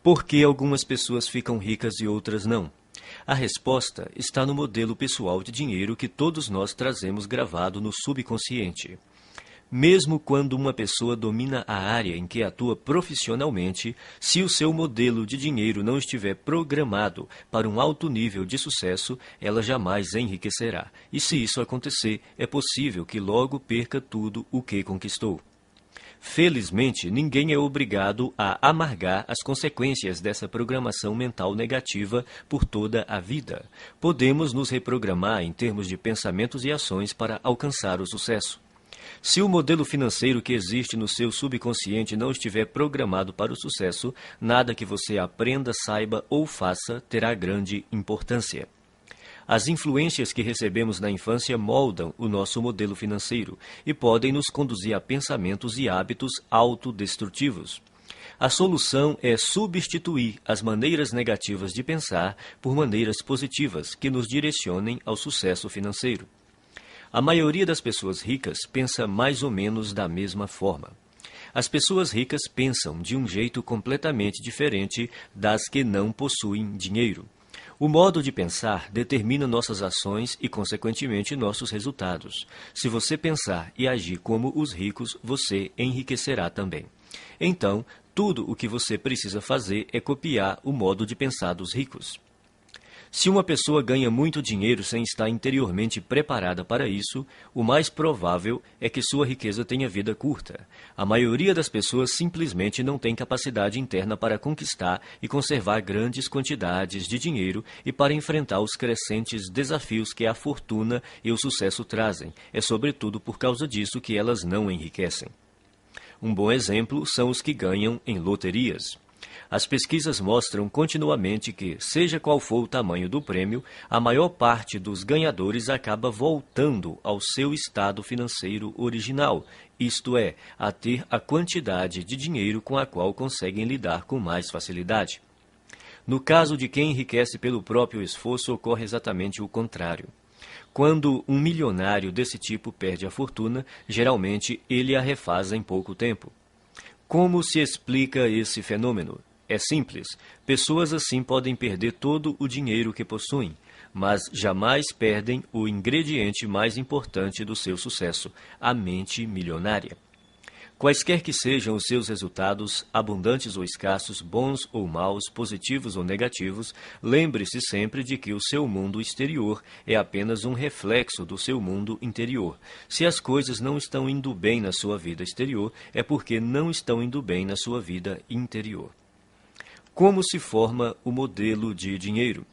Por que algumas pessoas ficam ricas e outras não? A resposta está no modelo pessoal de dinheiro que todos nós trazemos gravado no subconsciente. Mesmo quando uma pessoa domina a área em que atua profissionalmente, se o seu modelo de dinheiro não estiver programado para um alto nível de sucesso, ela jamais enriquecerá. E se isso acontecer, é possível que logo perca tudo o que conquistou. Felizmente, ninguém é obrigado a amargar as consequências dessa programação mental negativa por toda a vida. Podemos nos reprogramar em termos de pensamentos e ações para alcançar o sucesso. Se o modelo financeiro que existe no seu subconsciente não estiver programado para o sucesso, nada que você aprenda, saiba ou faça terá grande importância. As influências que recebemos na infância moldam o nosso modelo financeiro e podem nos conduzir a pensamentos e hábitos autodestrutivos. A solução é substituir as maneiras negativas de pensar por maneiras positivas que nos direcionem ao sucesso financeiro. A maioria das pessoas ricas pensa mais ou menos da mesma forma. As pessoas ricas pensam de um jeito completamente diferente das que não possuem dinheiro. O modo de pensar determina nossas ações e, consequentemente, nossos resultados. Se você pensar e agir como os ricos, você enriquecerá também. Então, tudo o que você precisa fazer é copiar o modo de pensar dos ricos. Se uma pessoa ganha muito dinheiro sem estar interiormente preparada para isso, o mais provável é que sua riqueza tenha vida curta. A maioria das pessoas simplesmente não tem capacidade interna para conquistar e conservar grandes quantidades de dinheiro e para enfrentar os crescentes desafios que a fortuna e o sucesso trazem. É sobretudo por causa disso que elas não enriquecem. Um bom exemplo são os que ganham em loterias. As pesquisas mostram continuamente que, seja qual for o tamanho do prêmio, a maior parte dos ganhadores acaba voltando ao seu estado financeiro original, isto é, a ter a quantidade de dinheiro com a qual conseguem lidar com mais facilidade. No caso de quem enriquece pelo próprio esforço, ocorre exatamente o contrário. Quando um milionário desse tipo perde a fortuna, geralmente ele a refaz em pouco tempo. Como se explica esse fenômeno? É simples. Pessoas assim podem perder todo o dinheiro que possuem, mas jamais perdem o ingrediente mais importante do seu sucesso, a mente milionária. Quaisquer que sejam os seus resultados, abundantes ou escassos, bons ou maus, positivos ou negativos, lembre-se sempre de que o seu mundo exterior é apenas um reflexo do seu mundo interior. Se as coisas não estão indo bem na sua vida exterior, é porque não estão indo bem na sua vida interior. Como se forma o modelo de dinheiro?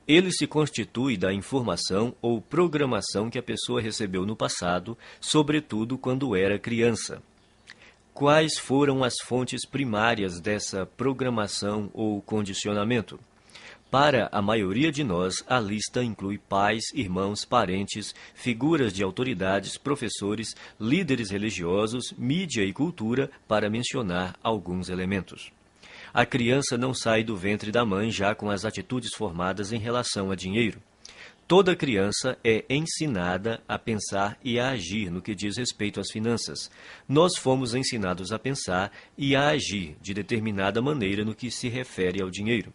Ele se constitui da informação ou programação que a pessoa recebeu no passado, sobretudo quando era criança. Quais foram as fontes primárias dessa programação ou condicionamento? Para a maioria de nós, a lista inclui pais, irmãos, parentes, figuras de autoridades, professores, líderes religiosos, mídia e cultura, para mencionar alguns elementos. A criança não sai do ventre da mãe já com as atitudes formadas em relação a dinheiro. Toda criança é ensinada a pensar e a agir no que diz respeito às finanças. Nós fomos ensinados a pensar e a agir de determinada maneira no que se refere ao dinheiro.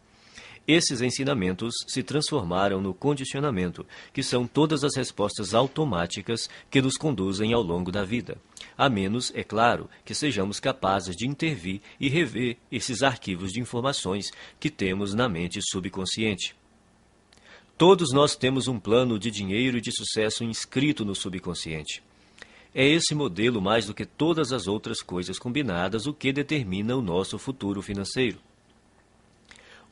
Esses ensinamentos se transformaram no condicionamento, que são todas as respostas automáticas que nos conduzem ao longo da vida. A menos, é claro, que sejamos capazes de intervir e rever esses arquivos de informações que temos na mente subconsciente. Todos nós temos um plano de dinheiro e de sucesso inscrito no subconsciente. É esse modelo, mais do que todas as outras coisas combinadas, o que determina o nosso futuro financeiro.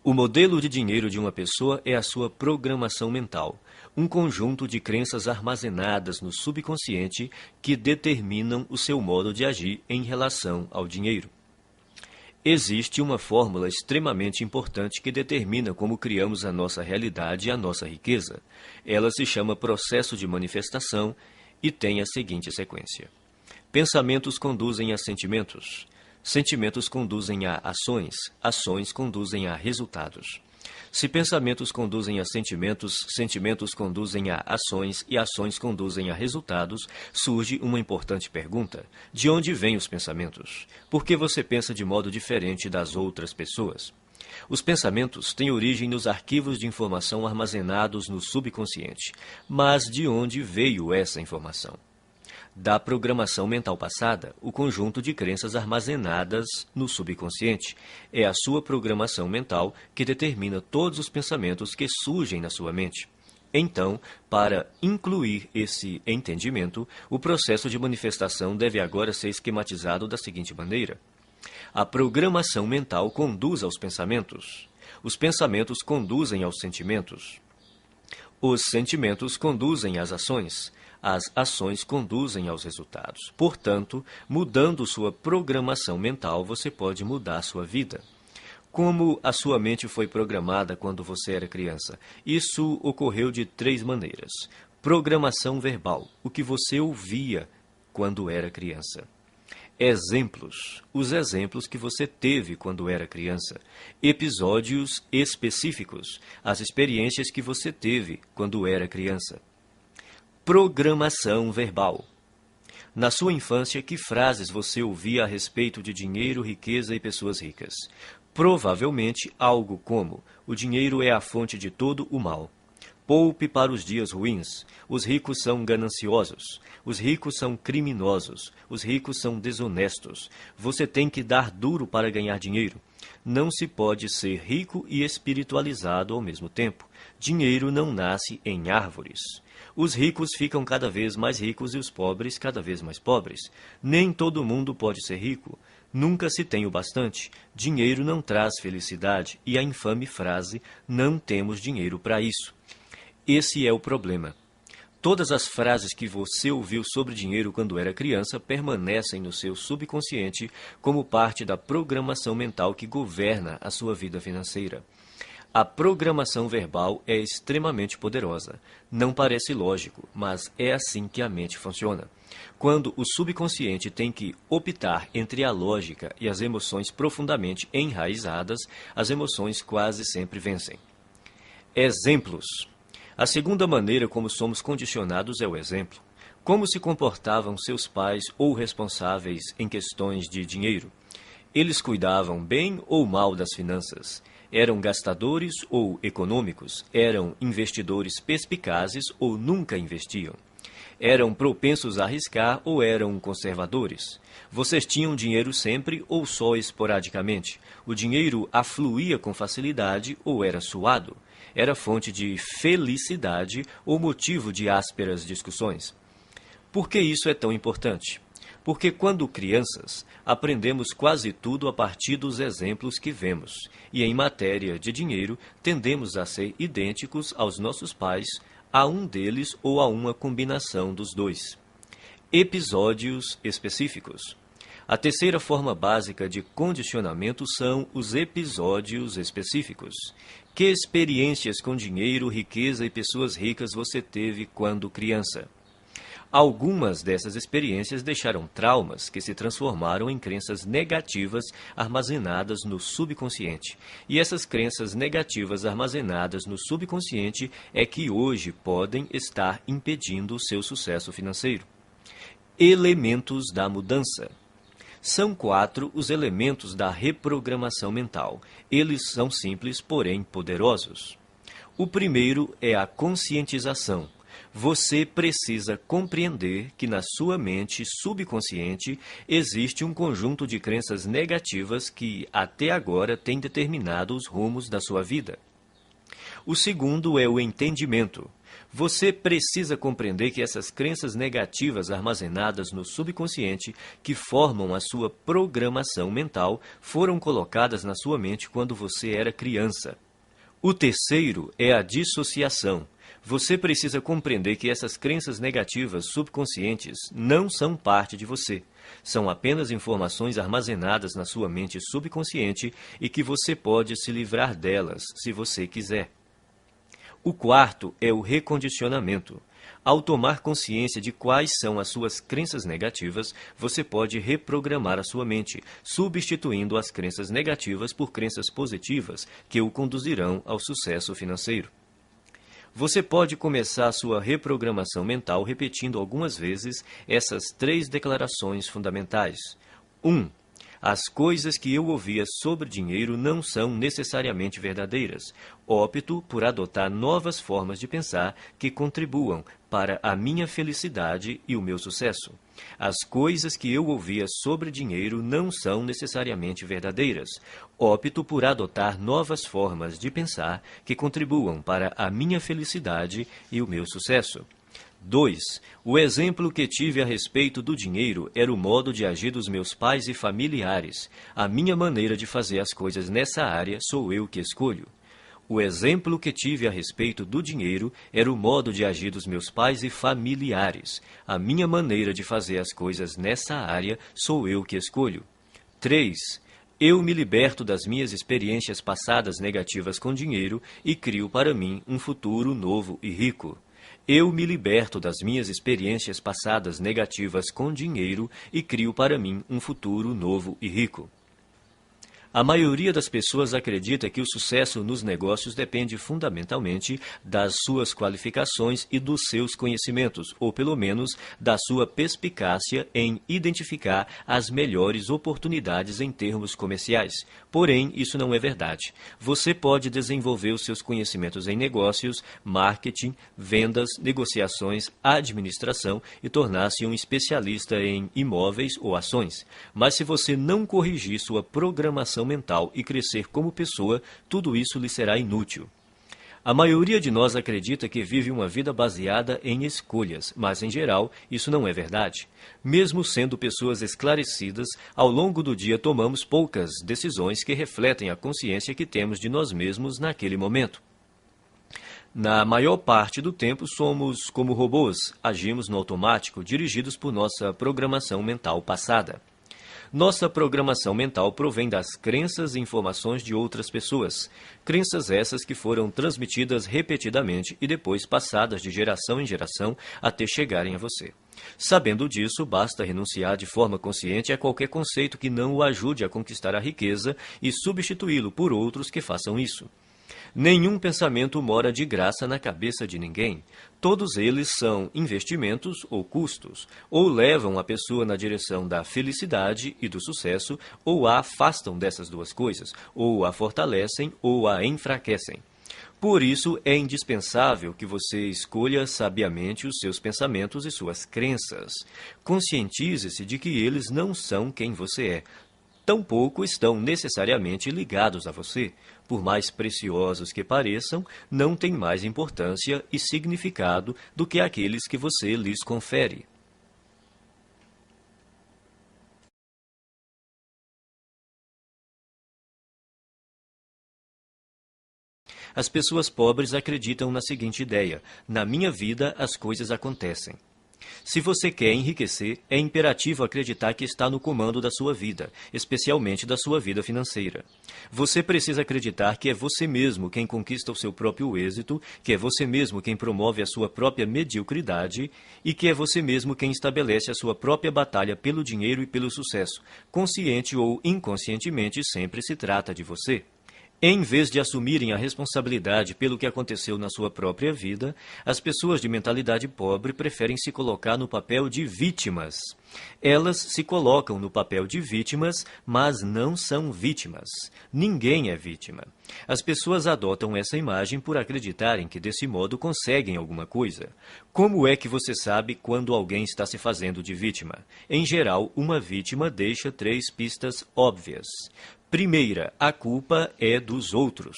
O modelo de dinheiro de uma pessoa é a sua programação mental, um conjunto de crenças armazenadas no subconsciente que determinam o seu modo de agir em relação ao dinheiro. Existe uma fórmula extremamente importante que determina como criamos a nossa realidade e a nossa riqueza. Ela se chama processo de manifestação e tem a seguinte sequência. Pensamentos conduzem a sentimentos. Sentimentos conduzem a ações, ações conduzem a resultados. Se pensamentos conduzem a sentimentos, sentimentos conduzem a ações e ações conduzem a resultados, surge uma importante pergunta. De onde vêm os pensamentos? Por que você pensa de modo diferente das outras pessoas? Os pensamentos têm origem nos arquivos de informação armazenados no subconsciente. Mas de onde veio essa informação? Da programação mental passada, o conjunto de crenças armazenadas no subconsciente. É a sua programação mental que determina todos os pensamentos que surgem na sua mente. Então, para incluir esse entendimento, o processo de manifestação deve agora ser esquematizado da seguinte maneira. A programação mental conduz aos pensamentos. Os pensamentos conduzem aos sentimentos. Os sentimentos conduzem às ações. As ações conduzem aos resultados. Portanto, mudando sua programação mental, você pode mudar sua vida. Como a sua mente foi programada quando você era criança? Isso ocorreu de 3 maneiras. Programação verbal, o que você ouvia quando era criança. Exemplos, os exemplos que você teve quando era criança. Episódios específicos, as experiências que você teve quando era criança. Programação verbal. Na sua infância, que frases você ouvia a respeito de dinheiro, riqueza e pessoas ricas? Provavelmente algo como: o dinheiro é a fonte de todo o mal. Poupe para os dias ruins. Os ricos são gananciosos. Os ricos são criminosos. Os ricos são desonestos. Você tem que dar duro para ganhar dinheiro. Não se pode ser rico e espiritualizado ao mesmo tempo. Dinheiro não nasce em árvores. Os ricos ficam cada vez mais ricos e os pobres cada vez mais pobres. Nem todo mundo pode ser rico. Nunca se tem o bastante. Dinheiro não traz felicidade. E a infame frase, não temos dinheiro para isso. Esse é o problema. Todas as frases que você ouviu sobre dinheiro quando era criança permanecem no seu subconsciente como parte da programação mental que governa a sua vida financeira. A programação verbal é extremamente poderosa. Não parece lógico, mas é assim que a mente funciona. Quando o subconsciente tem que optar entre a lógica e as emoções profundamente enraizadas, as emoções quase sempre vencem. Exemplos. A segunda maneira como somos condicionados é o exemplo. Como se comportavam seus pais ou responsáveis em questões de dinheiro? Eles cuidavam bem ou mal das finanças? Eram gastadores ou econômicos? Eram investidores perspicazes ou nunca investiam? Eram propensos a arriscar ou eram conservadores? Vocês tinham dinheiro sempre ou só esporadicamente? O dinheiro afluía com facilidade ou era suado? Era fonte de felicidade ou motivo de ásperas discussões? Por que isso é tão importante? Porque quando crianças, aprendemos quase tudo a partir dos exemplos que vemos, e em matéria de dinheiro, tendemos a ser idênticos aos nossos pais, a um deles ou a uma combinação dos dois. Episódios específicos. A terceira forma básica de condicionamento são os episódios específicos. Que experiências com dinheiro, riqueza e pessoas ricas você teve quando criança? Algumas dessas experiências deixaram traumas que se transformaram em crenças negativas armazenadas no subconsciente. E essas crenças negativas armazenadas no subconsciente é que hoje podem estar impedindo o seu sucesso financeiro. Elementos da mudança. São 4 os elementos da reprogramação mental. Eles são simples, porém poderosos. O primeiro é a conscientização. Você precisa compreender que na sua mente subconsciente existe um conjunto de crenças negativas que até agora têm determinado os rumos da sua vida. O segundo é o entendimento. Você precisa compreender que essas crenças negativas armazenadas no subconsciente, que formam a sua programação mental, foram colocadas na sua mente quando você era criança. O terceiro é a dissociação. Você precisa compreender que essas crenças negativas subconscientes não são parte de você. São apenas informações armazenadas na sua mente subconsciente e que você pode se livrar delas, se você quiser. O quarto é o recondicionamento. Ao tomar consciência de quais são as suas crenças negativas, você pode reprogramar a sua mente, substituindo as crenças negativas por crenças positivas que o conduzirão ao sucesso financeiro. Você pode começar a sua reprogramação mental repetindo algumas vezes essas 3 declarações fundamentais. 1. As coisas que eu ouvia sobre dinheiro não são necessariamente verdadeiras. Opto por adotar novas formas de pensar que contribuam para a minha felicidade e o meu sucesso. As coisas que eu ouvia sobre dinheiro não são necessariamente verdadeiras. Opto por adotar novas formas de pensar que contribuam para a minha felicidade e o meu sucesso. 2. O exemplo que tive a respeito do dinheiro era o modo de agir dos meus pais e familiares. A minha maneira de fazer as coisas nessa área sou eu que escolho. O exemplo que tive a respeito do dinheiro era o modo de agir dos meus pais e familiares. A minha maneira de fazer as coisas nessa área sou eu que escolho. 3. Eu me liberto das minhas experiências passadas negativas com dinheiro e crio para mim um futuro novo e rico. Eu me liberto das minhas experiências passadas negativas com dinheiro e crio para mim um futuro novo e rico. A maioria das pessoas acredita que o sucesso nos negócios depende fundamentalmente das suas qualificações e dos seus conhecimentos, ou pelo menos da sua perspicácia em identificar as melhores oportunidades em termos comerciais. Porém, isso não é verdade. Você pode desenvolver os seus conhecimentos em negócios, marketing, vendas, negociações, administração e tornar-se um especialista em imóveis ou ações. Mas se você não corrigir sua programação mental e crescer como pessoa, tudo isso lhe será inútil. A maioria de nós acredita que vive uma vida baseada em escolhas, mas, em geral, isso não é verdade. Mesmo sendo pessoas esclarecidas, ao longo do dia tomamos poucas decisões que refletem a consciência que temos de nós mesmos naquele momento. Na maior parte do tempo, somos como robôs, agimos no automático, dirigidos por nossa programação mental passada. Nossa programação mental provém das crenças e informações de outras pessoas. Crenças essas que foram transmitidas repetidamente e depois passadas de geração em geração até chegarem a você. Sabendo disso, basta renunciar de forma consciente a qualquer conceito que não o ajude a conquistar a riqueza e substituí-lo por outros que façam isso. Nenhum pensamento mora de graça na cabeça de ninguém. Todos eles são investimentos ou custos, ou levam a pessoa na direção da felicidade e do sucesso, ou a afastam dessas duas coisas, ou a fortalecem ou a enfraquecem. Por isso, é indispensável que você escolha sabiamente os seus pensamentos e suas crenças. Conscientize-se de que eles não são quem você é. Tampouco estão necessariamente ligados a você. Por mais preciosos que pareçam, não têm mais importância e significado do que aqueles que você lhes confere. As pessoas pobres acreditam na seguinte ideia: na minha vida as coisas acontecem. Se você quer enriquecer, é imperativo acreditar que está no comando da sua vida, especialmente da sua vida financeira. Você precisa acreditar que é você mesmo quem conquista o seu próprio êxito, que é você mesmo quem promove a sua própria mediocridade e que é você mesmo quem estabelece a sua própria batalha pelo dinheiro e pelo sucesso. Consciente ou inconscientemente, sempre se trata de você. Em vez de assumirem a responsabilidade pelo que aconteceu na sua própria vida, as pessoas de mentalidade pobre preferem se colocar no papel de vítimas. Elas se colocam no papel de vítimas, mas não são vítimas. Ninguém é vítima. As pessoas adotam essa imagem por acreditarem que desse modo conseguem alguma coisa. Como é que você sabe quando alguém está se fazendo de vítima? Em geral, uma vítima deixa 3 pistas óbvias. Primeira, a culpa é dos outros.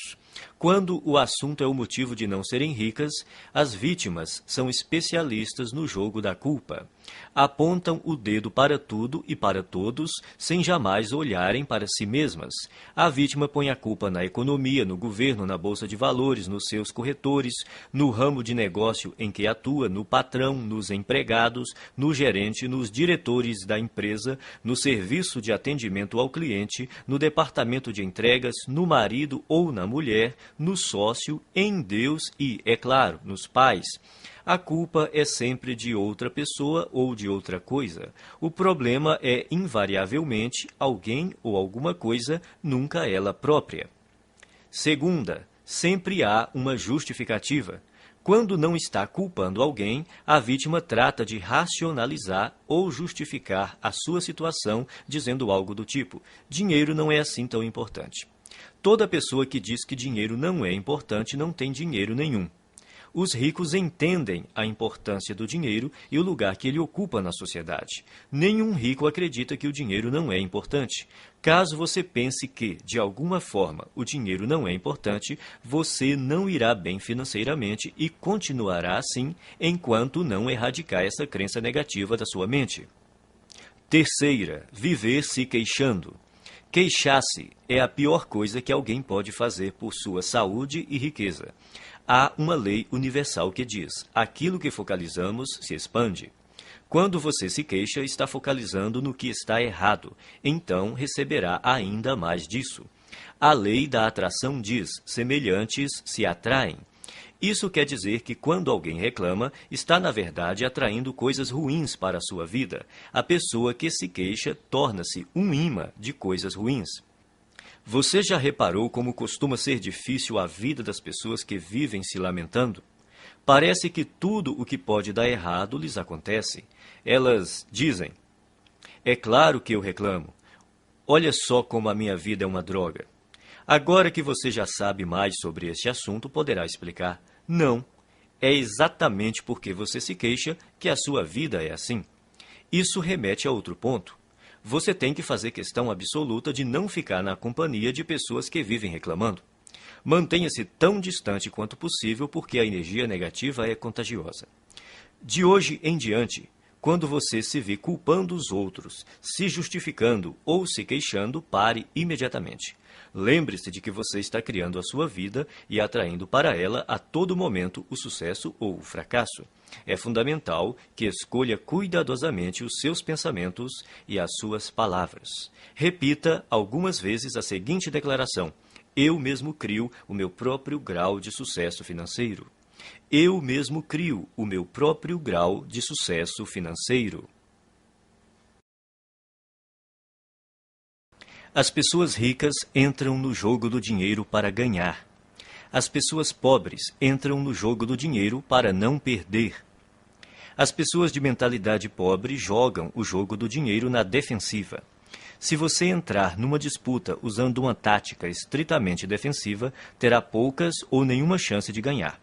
Quando o assunto é o motivo de não serem ricas, as vítimas são especialistas no jogo da culpa. Apontam o dedo para tudo e para todos, sem jamais olharem para si mesmas. A vítima põe a culpa na economia, no governo, na bolsa de valores, nos seus corretores, no ramo de negócio em que atua, no patrão, nos empregados, no gerente, nos diretores da empresa, no serviço de atendimento ao cliente, no departamento de entregas, no marido ou na mulher, no sócio, em Deus e, é claro, nos pais. A culpa é sempre de outra pessoa ou de outra coisa. O problema é, invariavelmente, alguém ou alguma coisa, nunca ela própria. Segunda, sempre há uma justificativa. Quando não está culpando alguém, a vítima trata de racionalizar ou justificar a sua situação dizendo algo do tipo: dinheiro não é assim tão importante. Toda pessoa que diz que dinheiro não é importante não tem dinheiro nenhum. Os ricos entendem a importância do dinheiro e o lugar que ele ocupa na sociedade. Nenhum rico acredita que o dinheiro não é importante. Caso você pense que, de alguma forma, o dinheiro não é importante, você não irá bem financeiramente e continuará assim enquanto não erradicar essa crença negativa da sua mente. Terceira, viver se queixando. Queixar-se é a pior coisa que alguém pode fazer por sua saúde e riqueza. Há uma lei universal que diz: aquilo que focalizamos se expande. Quando você se queixa, está focalizando no que está errado, então receberá ainda mais disso. A lei da atração diz: semelhantes se atraem. Isso quer dizer que quando alguém reclama, está na verdade atraindo coisas ruins para a sua vida. A pessoa que se queixa torna-se um imã de coisas ruins. Você já reparou como costuma ser difícil a vida das pessoas que vivem se lamentando? Parece que tudo o que pode dar errado lhes acontece. Elas dizem: é claro que eu reclamo. Olha só como a minha vida é uma droga. Agora que você já sabe mais sobre este assunto, poderá explicar: não, é exatamente porque você se queixa que a sua vida é assim. Isso remete a outro ponto. Você tem que fazer questão absoluta de não ficar na companhia de pessoas que vivem reclamando. Mantenha-se tão distante quanto possível, porque a energia negativa é contagiosa. De hoje em diante, quando você se vê culpando os outros, se justificando ou se queixando, pare imediatamente. Lembre-se de que você está criando a sua vida e atraindo para ela a todo momento o sucesso ou o fracasso. É fundamental que escolha cuidadosamente os seus pensamentos e as suas palavras. Repita algumas vezes a seguinte declaração: eu mesmo crio o meu próprio grau de sucesso financeiro. Eu mesmo crio o meu próprio grau de sucesso financeiro. As pessoas ricas entram no jogo do dinheiro para ganhar. As pessoas pobres entram no jogo do dinheiro para não perder. As pessoas de mentalidade pobre jogam o jogo do dinheiro na defensiva. Se você entrar numa disputa usando uma tática estritamente defensiva, terá poucas ou nenhuma chance de ganhar.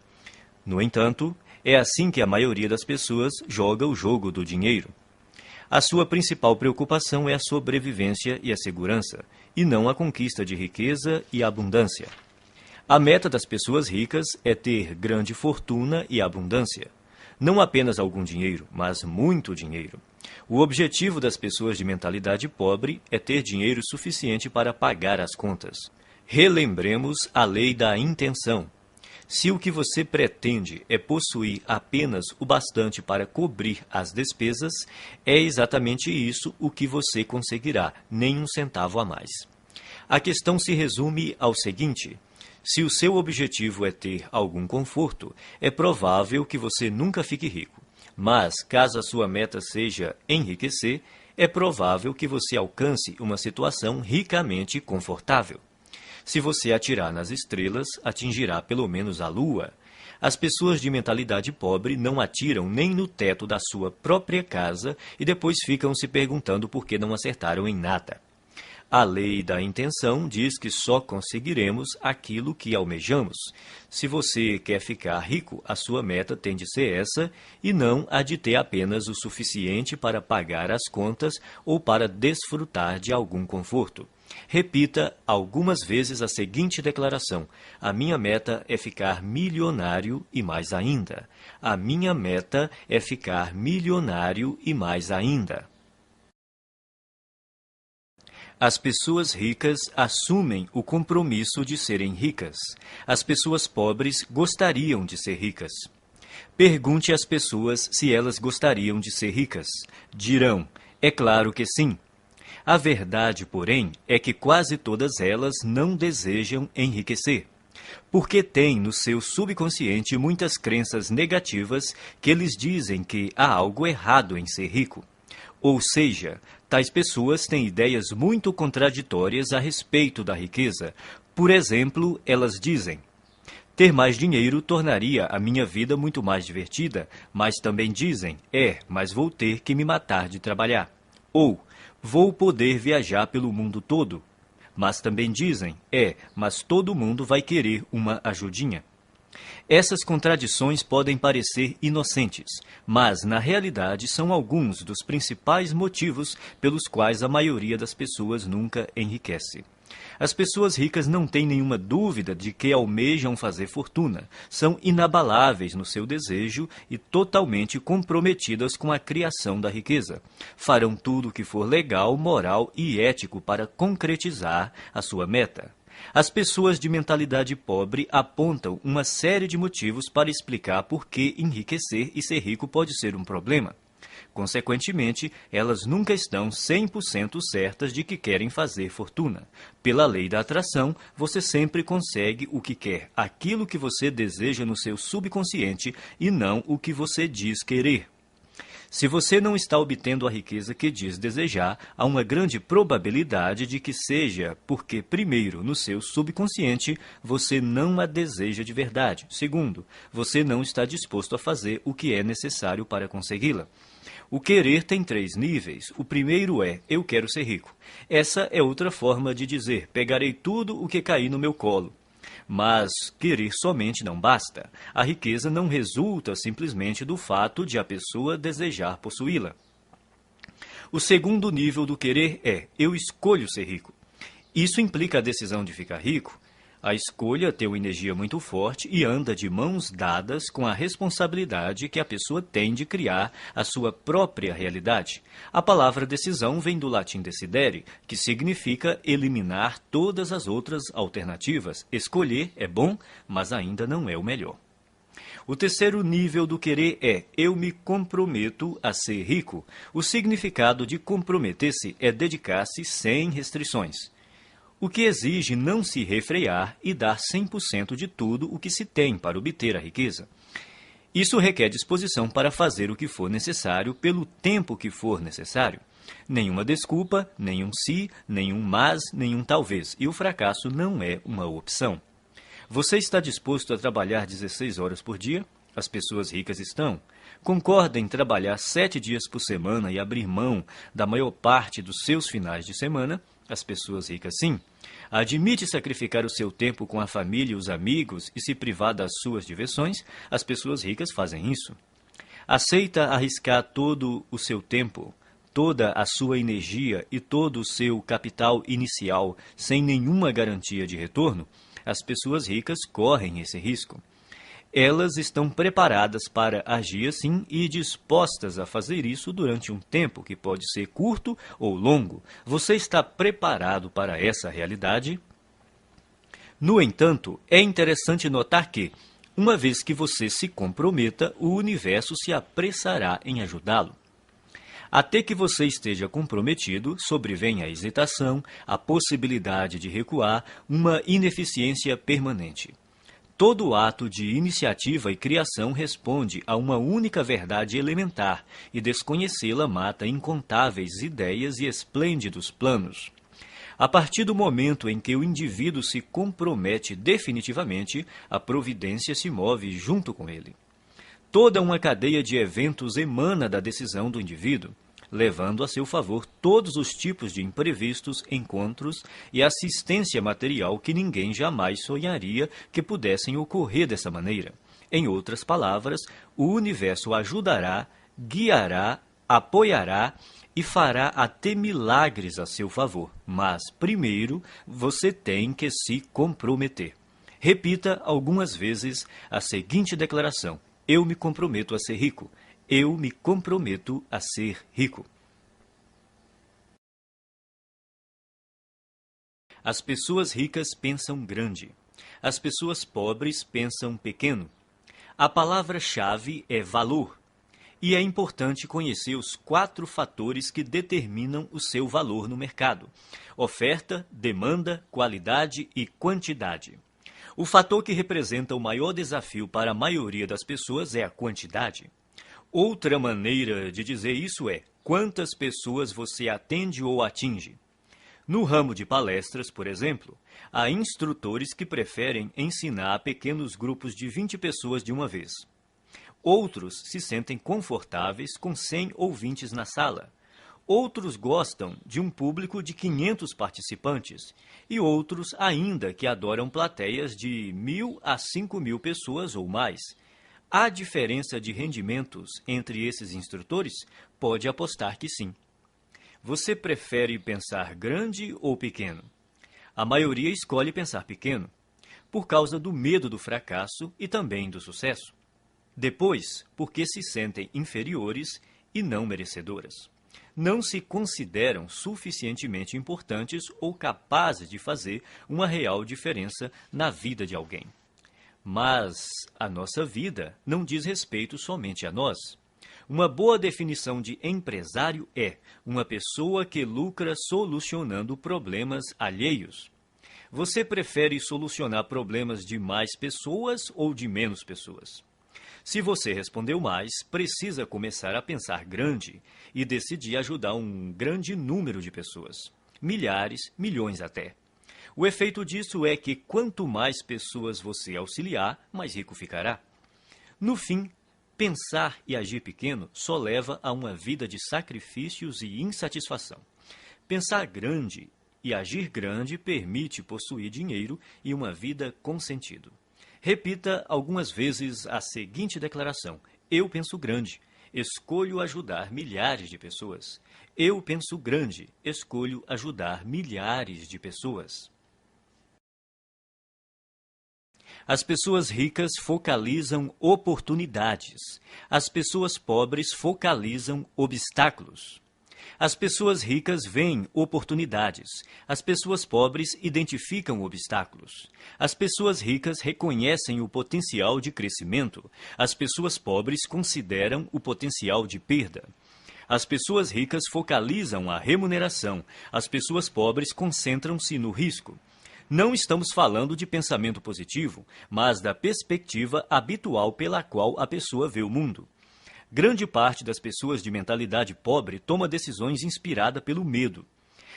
No entanto, é assim que a maioria das pessoas joga o jogo do dinheiro. A sua principal preocupação é a sobrevivência e a segurança, e não a conquista de riqueza e abundância. A meta das pessoas ricas é ter grande fortuna e abundância. Não apenas algum dinheiro, mas muito dinheiro. O objetivo das pessoas de mentalidade pobre é ter dinheiro suficiente para pagar as contas. Relembremos a lei da intenção. Se o que você pretende é possuir apenas o bastante para cobrir as despesas, é exatamente isso o que você conseguirá, nem um centavo a mais. A questão se resume ao seguinte: se o seu objetivo é ter algum conforto, é provável que você nunca fique rico. Mas, caso a sua meta seja enriquecer, é provável que você alcance uma situação ricamente confortável. Se você atirar nas estrelas, atingirá pelo menos a lua. As pessoas de mentalidade pobre não atiram nem no teto da sua própria casa e depois ficam se perguntando por que não acertaram em nada. A lei da intenção diz que só conseguiremos aquilo que almejamos. Se você quer ficar rico, a sua meta tem de ser essa e não a de ter apenas o suficiente para pagar as contas ou para desfrutar de algum conforto. Repita algumas vezes a seguinte declaração: a minha meta é ficar milionário e mais ainda. A minha meta é ficar milionário e mais ainda. As pessoas ricas assumem o compromisso de serem ricas. As pessoas pobres gostariam de ser ricas. Pergunte às pessoas se elas gostariam de ser ricas. Dirão: é claro que sim. A verdade, porém, é que quase todas elas não desejam enriquecer, porque têm no seu subconsciente muitas crenças negativas que lhes dizem que há algo errado em ser rico. Ou seja, tais pessoas têm ideias muito contraditórias a respeito da riqueza. Por exemplo, elas dizem: Ter mais dinheiro tornaria a minha vida muito mais divertida, mas também dizem, mas vou ter que me matar de trabalhar. Ou, vou poder viajar pelo mundo todo. Mas também dizem, mas todo mundo vai querer uma ajudinha. Essas contradições podem parecer inocentes, mas na realidade são alguns dos principais motivos pelos quais a maioria das pessoas nunca enriquece. As pessoas ricas não têm nenhuma dúvida de que almejam fazer fortuna, são inabaláveis no seu desejo e totalmente comprometidas com a criação da riqueza. Farão tudo o que for legal, moral e ético para concretizar a sua meta. As pessoas de mentalidade pobre apontam uma série de motivos para explicar por que enriquecer e ser rico pode ser um problema. Consequentemente, elas nunca estão 100% certas de que querem fazer fortuna. Pela lei da atração, você sempre consegue o que quer, aquilo que você deseja no seu subconsciente e não o que você diz querer. Se você não está obtendo a riqueza que diz desejar, há uma grande probabilidade de que seja porque, primeiro, no seu subconsciente, você não a deseja de verdade. Segundo, você não está disposto a fazer o que é necessário para consegui-la. O querer tem 3 níveis. O primeiro é, eu quero ser rico. Essa é outra forma de dizer, pegarei tudo o que cair no meu colo. Mas querer somente não basta. A riqueza não resulta simplesmente do fato de a pessoa desejar possuí-la. O segundo nível do querer é, eu escolho ser rico. Isso implica a decisão de ficar rico. A escolha tem uma energia muito forte e anda de mãos dadas com a responsabilidade que a pessoa tem de criar a sua própria realidade. A palavra decisão vem do latim decidere, que significa eliminar todas as outras alternativas. Escolher é bom, mas ainda não é o melhor. O terceiro nível do querer é, eu me comprometo a ser rico. O significado de comprometer-se é dedicar-se sem restrições. O que exige não se refrear e dar 100% de tudo o que se tem para obter a riqueza. Isso requer disposição para fazer o que for necessário pelo tempo que for necessário. Nenhuma desculpa, nenhum se, nenhum mas, nenhum talvez. E o fracasso não é uma opção. Você está disposto a trabalhar 16 horas por dia? As pessoas ricas estão. Concorda em trabalhar 7 dias por semana e abrir mão da maior parte dos seus finais de semana? As pessoas ricas sim. Admite sacrificar o seu tempo com a família e os amigos e se privar das suas diversões? As pessoas ricas fazem isso. Aceita arriscar todo o seu tempo, toda a sua energia e todo o seu capital inicial sem nenhuma garantia de retorno? As pessoas ricas correm esse risco. Elas estão preparadas para agir assim e dispostas a fazer isso durante um tempo que pode ser curto ou longo. Você está preparado para essa realidade? No entanto, é interessante notar que, uma vez que você se comprometa, o universo se apressará em ajudá-lo. Até que você esteja comprometido, sobrevém a hesitação, a possibilidade de recuar, uma ineficiência permanente. Todo ato de iniciativa e criação responde a uma única verdade elementar, e desconhecê-la mata incontáveis ideias e esplêndidos planos. A partir do momento em que o indivíduo se compromete definitivamente, a providência se move junto com ele. Toda uma cadeia de eventos emana da decisão do indivíduo, levando a seu favor todos os tipos de imprevistos, encontros e assistência material que ninguém jamais sonharia que pudessem ocorrer dessa maneira. Em outras palavras, o universo ajudará, guiará, apoiará e fará até milagres a seu favor. Mas, primeiro, você tem que se comprometer. Repita algumas vezes a seguinte declaração: eu me comprometo a ser rico. Eu me comprometo a ser rico. As pessoas ricas pensam grande. As pessoas pobres pensam pequeno. A palavra-chave é valor. E é importante conhecer os 4 fatores que determinam o seu valor no mercado: oferta, demanda, qualidade e quantidade. O fator que representa o maior desafio para a maioria das pessoas é a quantidade. Outra maneira de dizer isso é, quantas pessoas você atende ou atinge? No ramo de palestras, por exemplo, há instrutores que preferem ensinar a pequenos grupos de 20 pessoas de uma vez. Outros se sentem confortáveis com 100 ouvintes na sala. Outros gostam de um público de 500 participantes e outros ainda que adoram plateias de 1.000 a 5.000 pessoas ou mais. Há diferença de rendimentos entre esses instrutores? Pode apostar que sim. Você prefere pensar grande ou pequeno? A maioria escolhe pensar pequeno, por causa do medo do fracasso e também do sucesso. Depois, porque se sentem inferiores e não merecedoras. Não se consideram suficientemente importantes ou capazes de fazer uma real diferença na vida de alguém. Mas a nossa vida não diz respeito somente a nós. Uma boa definição de empresário é uma pessoa que lucra solucionando problemas alheios. Você prefere solucionar problemas de mais pessoas ou de menos pessoas? Se você respondeu mais, precisa começar a pensar grande e decidir ajudar um grande número de pessoas. Milhares, milhões até. O efeito disso é que quanto mais pessoas você auxiliar, mais rico ficará. No fim, pensar e agir pequeno só leva a uma vida de sacrifícios e insatisfação. Pensar grande e agir grande permite possuir dinheiro e uma vida com sentido. Repita algumas vezes a seguinte declaração: eu penso grande, escolho ajudar milhares de pessoas. Eu penso grande, escolho ajudar milhares de pessoas. As pessoas ricas focalizam oportunidades. As pessoas pobres focalizam obstáculos. As pessoas ricas veem oportunidades. As pessoas pobres identificam obstáculos. As pessoas ricas reconhecem o potencial de crescimento. As pessoas pobres consideram o potencial de perda. As pessoas ricas focalizam a remuneração. As pessoas pobres concentram-se no risco. Não estamos falando de pensamento positivo, mas da perspectiva habitual pela qual a pessoa vê o mundo. Grande parte das pessoas de mentalidade pobre toma decisões inspirada pelo medo.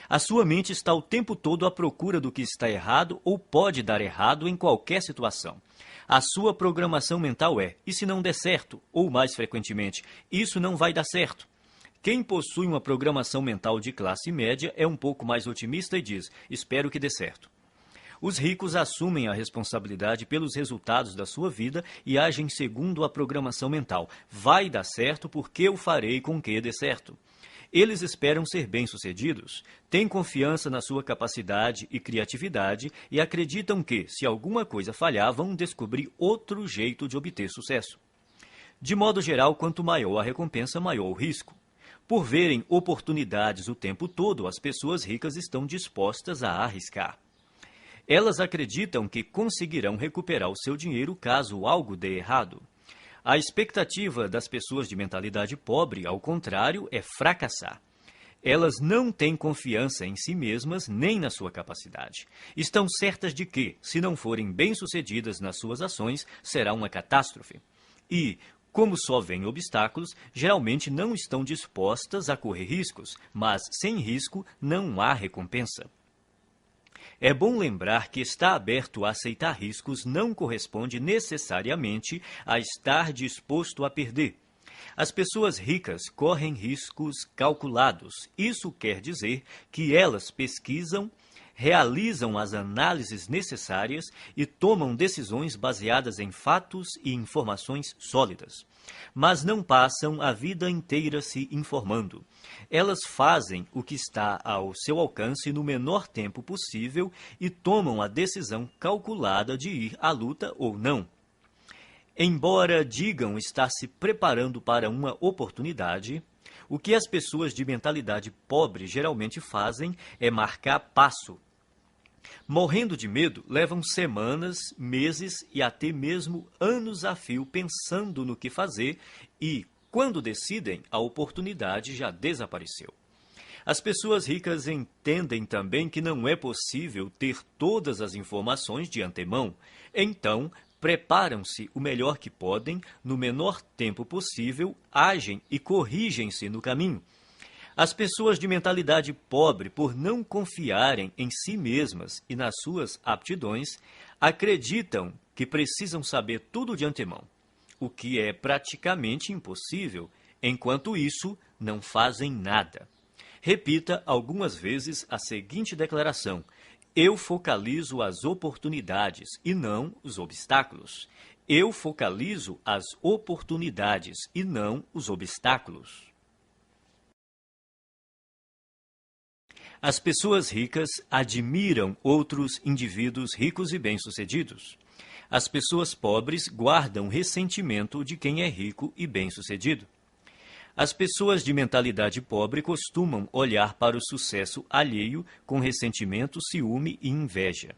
A sua mente está o tempo todo à procura do que está errado ou pode dar errado em qualquer situação. A sua programação mental é: e se não der certo? Ou mais frequentemente, isso não vai dar certo. Quem possui uma programação mental de classe média é um pouco mais otimista e diz: espero que dê certo. Os ricos assumem a responsabilidade pelos resultados da sua vida e agem segundo a programação mental. Vai dar certo porque eu farei com que dê certo. Eles esperam ser bem-sucedidos, têm confiança na sua capacidade e criatividade e acreditam que, se alguma coisa falhar, vão descobrir outro jeito de obter sucesso. De modo geral, quanto maior a recompensa, maior o risco. Por verem oportunidades o tempo todo, as pessoas ricas estão dispostas a arriscar. Elas acreditam que conseguirão recuperar o seu dinheiro caso algo dê errado. A expectativa das pessoas de mentalidade pobre, ao contrário, é fracassar. Elas não têm confiança em si mesmas nem na sua capacidade. Estão certas de que, se não forem bem-sucedidas nas suas ações, será uma catástrofe. E, como só veem obstáculos, geralmente não estão dispostas a correr riscos, mas sem risco não há recompensa. É bom lembrar que estar aberto a aceitar riscos não corresponde necessariamente a estar disposto a perder. As pessoas ricas correm riscos calculados. Isso quer dizer que elas pesquisam, realizam as análises necessárias e tomam decisões baseadas em fatos e informações sólidas. Mas não passam a vida inteira se informando. Elas fazem o que está ao seu alcance no menor tempo possível e tomam a decisão calculada de ir à luta ou não. Embora digam estar se preparando para uma oportunidade, o que as pessoas de mentalidade pobre geralmente fazem é marcar passo. Morrendo de medo, levam semanas, meses e até mesmo anos a fio pensando no que fazer e, quando decidem, a oportunidade já desapareceu. As pessoas ricas entendem também que não é possível ter todas as informações de antemão, então preparam-se o melhor que podem, no menor tempo possível, agem e corrigem-se no caminho. As pessoas de mentalidade pobre, por não confiarem em si mesmas e nas suas aptidões, acreditam que precisam saber tudo de antemão, o que é praticamente impossível. Enquanto isso, não fazem nada. Repita algumas vezes a seguinte declaração: eu focalizo as oportunidades e não os obstáculos. Eu focalizo as oportunidades e não os obstáculos. As pessoas ricas admiram outros indivíduos ricos e bem-sucedidos. As pessoas pobres guardam ressentimento de quem é rico e bem-sucedido. As pessoas de mentalidade pobre costumam olhar para o sucesso alheio com ressentimento, ciúme e inveja.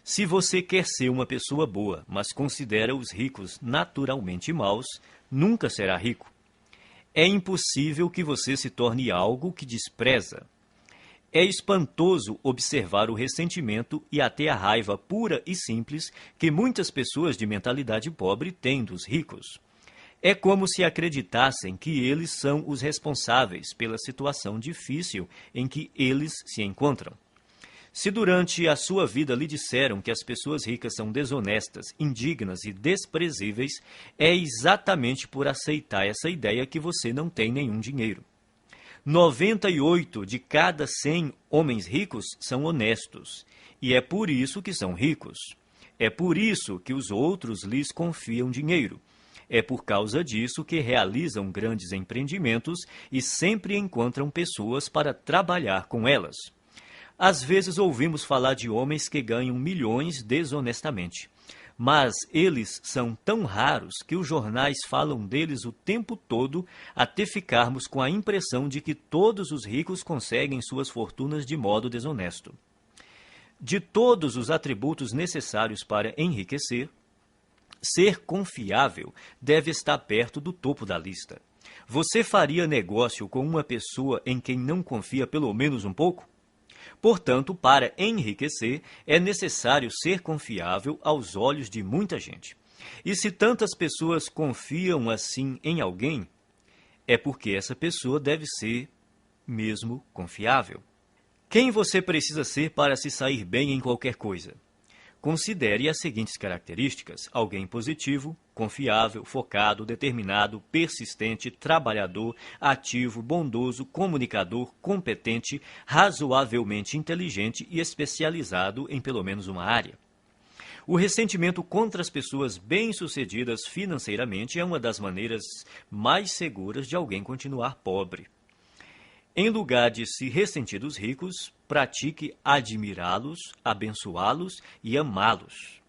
Se você quer ser uma pessoa boa, mas considera os ricos naturalmente maus, nunca será rico. É impossível que você se torne algo que despreza. É espantoso observar o ressentimento e até a raiva pura e simples que muitas pessoas de mentalidade pobre têm dos ricos. É como se acreditassem que eles são os responsáveis pela situação difícil em que eles se encontram. Se durante a sua vida lhe disseram que as pessoas ricas são desonestas, indignas e desprezíveis, é exatamente por aceitar essa ideia que você não tem nenhum dinheiro. 98 de cada 100 homens ricos são honestos, e é por isso que são ricos. É por isso que os outros lhes confiam dinheiro. É por causa disso que realizam grandes empreendimentos e sempre encontram pessoas para trabalhar com elas. Às vezes ouvimos falar de homens que ganham milhões desonestamente. Mas eles são tão raros que os jornais falam deles o tempo todo, até ficarmos com a impressão de que todos os ricos conseguem suas fortunas de modo desonesto. De todos os atributos necessários para enriquecer, ser confiável deve estar perto do topo da lista. Você faria negócio com uma pessoa em quem não confia pelo menos um pouco? Portanto, para enriquecer, é necessário ser confiável aos olhos de muita gente. E se tantas pessoas confiam assim em alguém, é porque essa pessoa deve ser mesmo confiável. Quem você precisa ser para se sair bem em qualquer coisa? Considere as seguintes características: alguém positivo, confiável, focado, determinado, persistente, trabalhador, ativo, bondoso, comunicador, competente, razoavelmente inteligente e especializado em pelo menos uma área. O ressentimento contra as pessoas bem-sucedidas financeiramente é uma das maneiras mais seguras de alguém continuar pobre. Em lugar de se ressentir dos ricos, pratique admirá-los, abençoá-los e amá-los.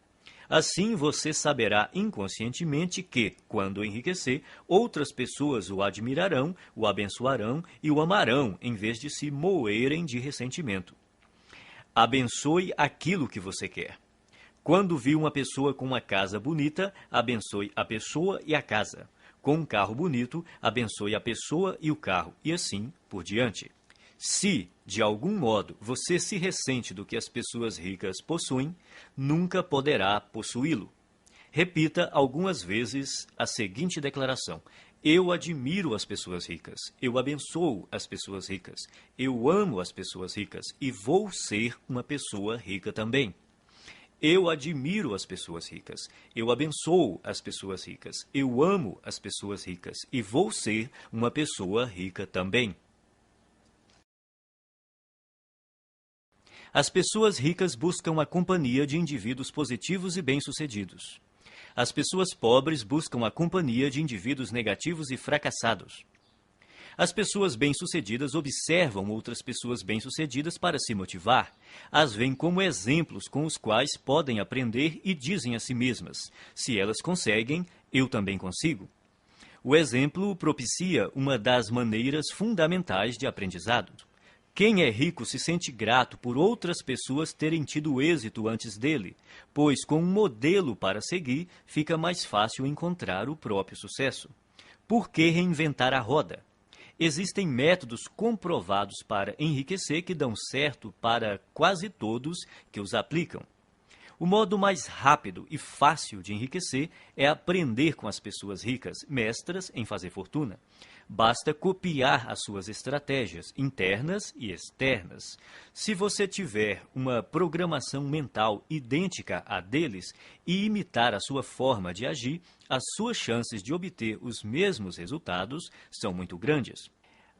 Assim você saberá inconscientemente que, quando enriquecer, outras pessoas o admirarão, o abençoarão e o amarão, em vez de se moerem de ressentimento. Abençoe aquilo que você quer. Quando vir uma pessoa com uma casa bonita, abençoe a pessoa e a casa. Com um carro bonito, abençoe a pessoa e o carro, e assim por diante. Se, de algum modo, você se ressente do que as pessoas ricas possuem, nunca poderá possuí-lo. Repita algumas vezes a seguinte declaração: eu admiro as pessoas ricas, eu abençoo as pessoas ricas, eu amo as pessoas ricas e vou ser uma pessoa rica também. Eu admiro as pessoas ricas, eu abençoo as pessoas ricas, eu amo as pessoas ricas e vou ser uma pessoa rica também. As pessoas ricas buscam a companhia de indivíduos positivos e bem-sucedidos. As pessoas pobres buscam a companhia de indivíduos negativos e fracassados. As pessoas bem-sucedidas observam outras pessoas bem-sucedidas para se motivar. As veem como exemplos com os quais podem aprender e dizem a si mesmas: se elas conseguem, eu também consigo. O exemplo propicia uma das maneiras fundamentais de aprendizado. Quem é rico se sente grato por outras pessoas terem tido êxito antes dele, pois com um modelo para seguir, fica mais fácil encontrar o próprio sucesso. Por que reinventar a roda? Existem métodos comprovados para enriquecer que dão certo para quase todos que os aplicam. O modo mais rápido e fácil de enriquecer é aprender com as pessoas ricas, mestras em fazer fortuna. Basta copiar as suas estratégias internas e externas. Se você tiver uma programação mental idêntica à deles e imitar a sua forma de agir, as suas chances de obter os mesmos resultados são muito grandes.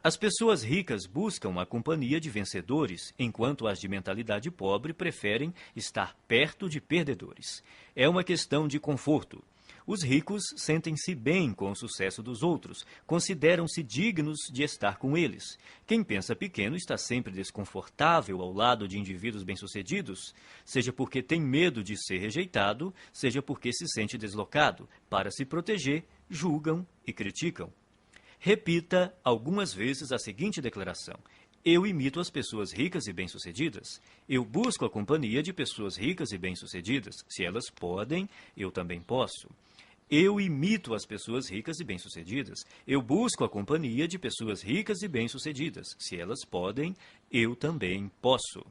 As pessoas ricas buscam a companhia de vencedores, enquanto as de mentalidade pobre preferem estar perto de perdedores. É uma questão de conforto. Os ricos sentem-se bem com o sucesso dos outros, consideram-se dignos de estar com eles. Quem pensa pequeno está sempre desconfortável ao lado de indivíduos bem-sucedidos, seja porque tem medo de ser rejeitado, seja porque se sente deslocado. Para se proteger, julgam e criticam. Repita algumas vezes a seguinte declaração: eu imito as pessoas ricas e bem-sucedidas. Eu busco a companhia de pessoas ricas e bem-sucedidas. Se elas podem, eu também posso. Eu imito as pessoas ricas e bem-sucedidas. Eu busco a companhia de pessoas ricas e bem-sucedidas. Se elas podem, eu também posso.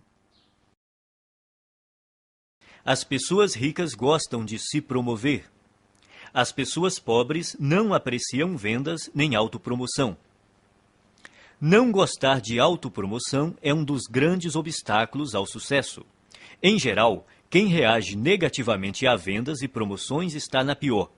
As pessoas ricas gostam de se promover. As pessoas pobres não apreciam vendas nem autopromoção. Não gostar de autopromoção é um dos grandes obstáculos ao sucesso. Em geral, quem reage negativamente a vendas e promoções está na pior.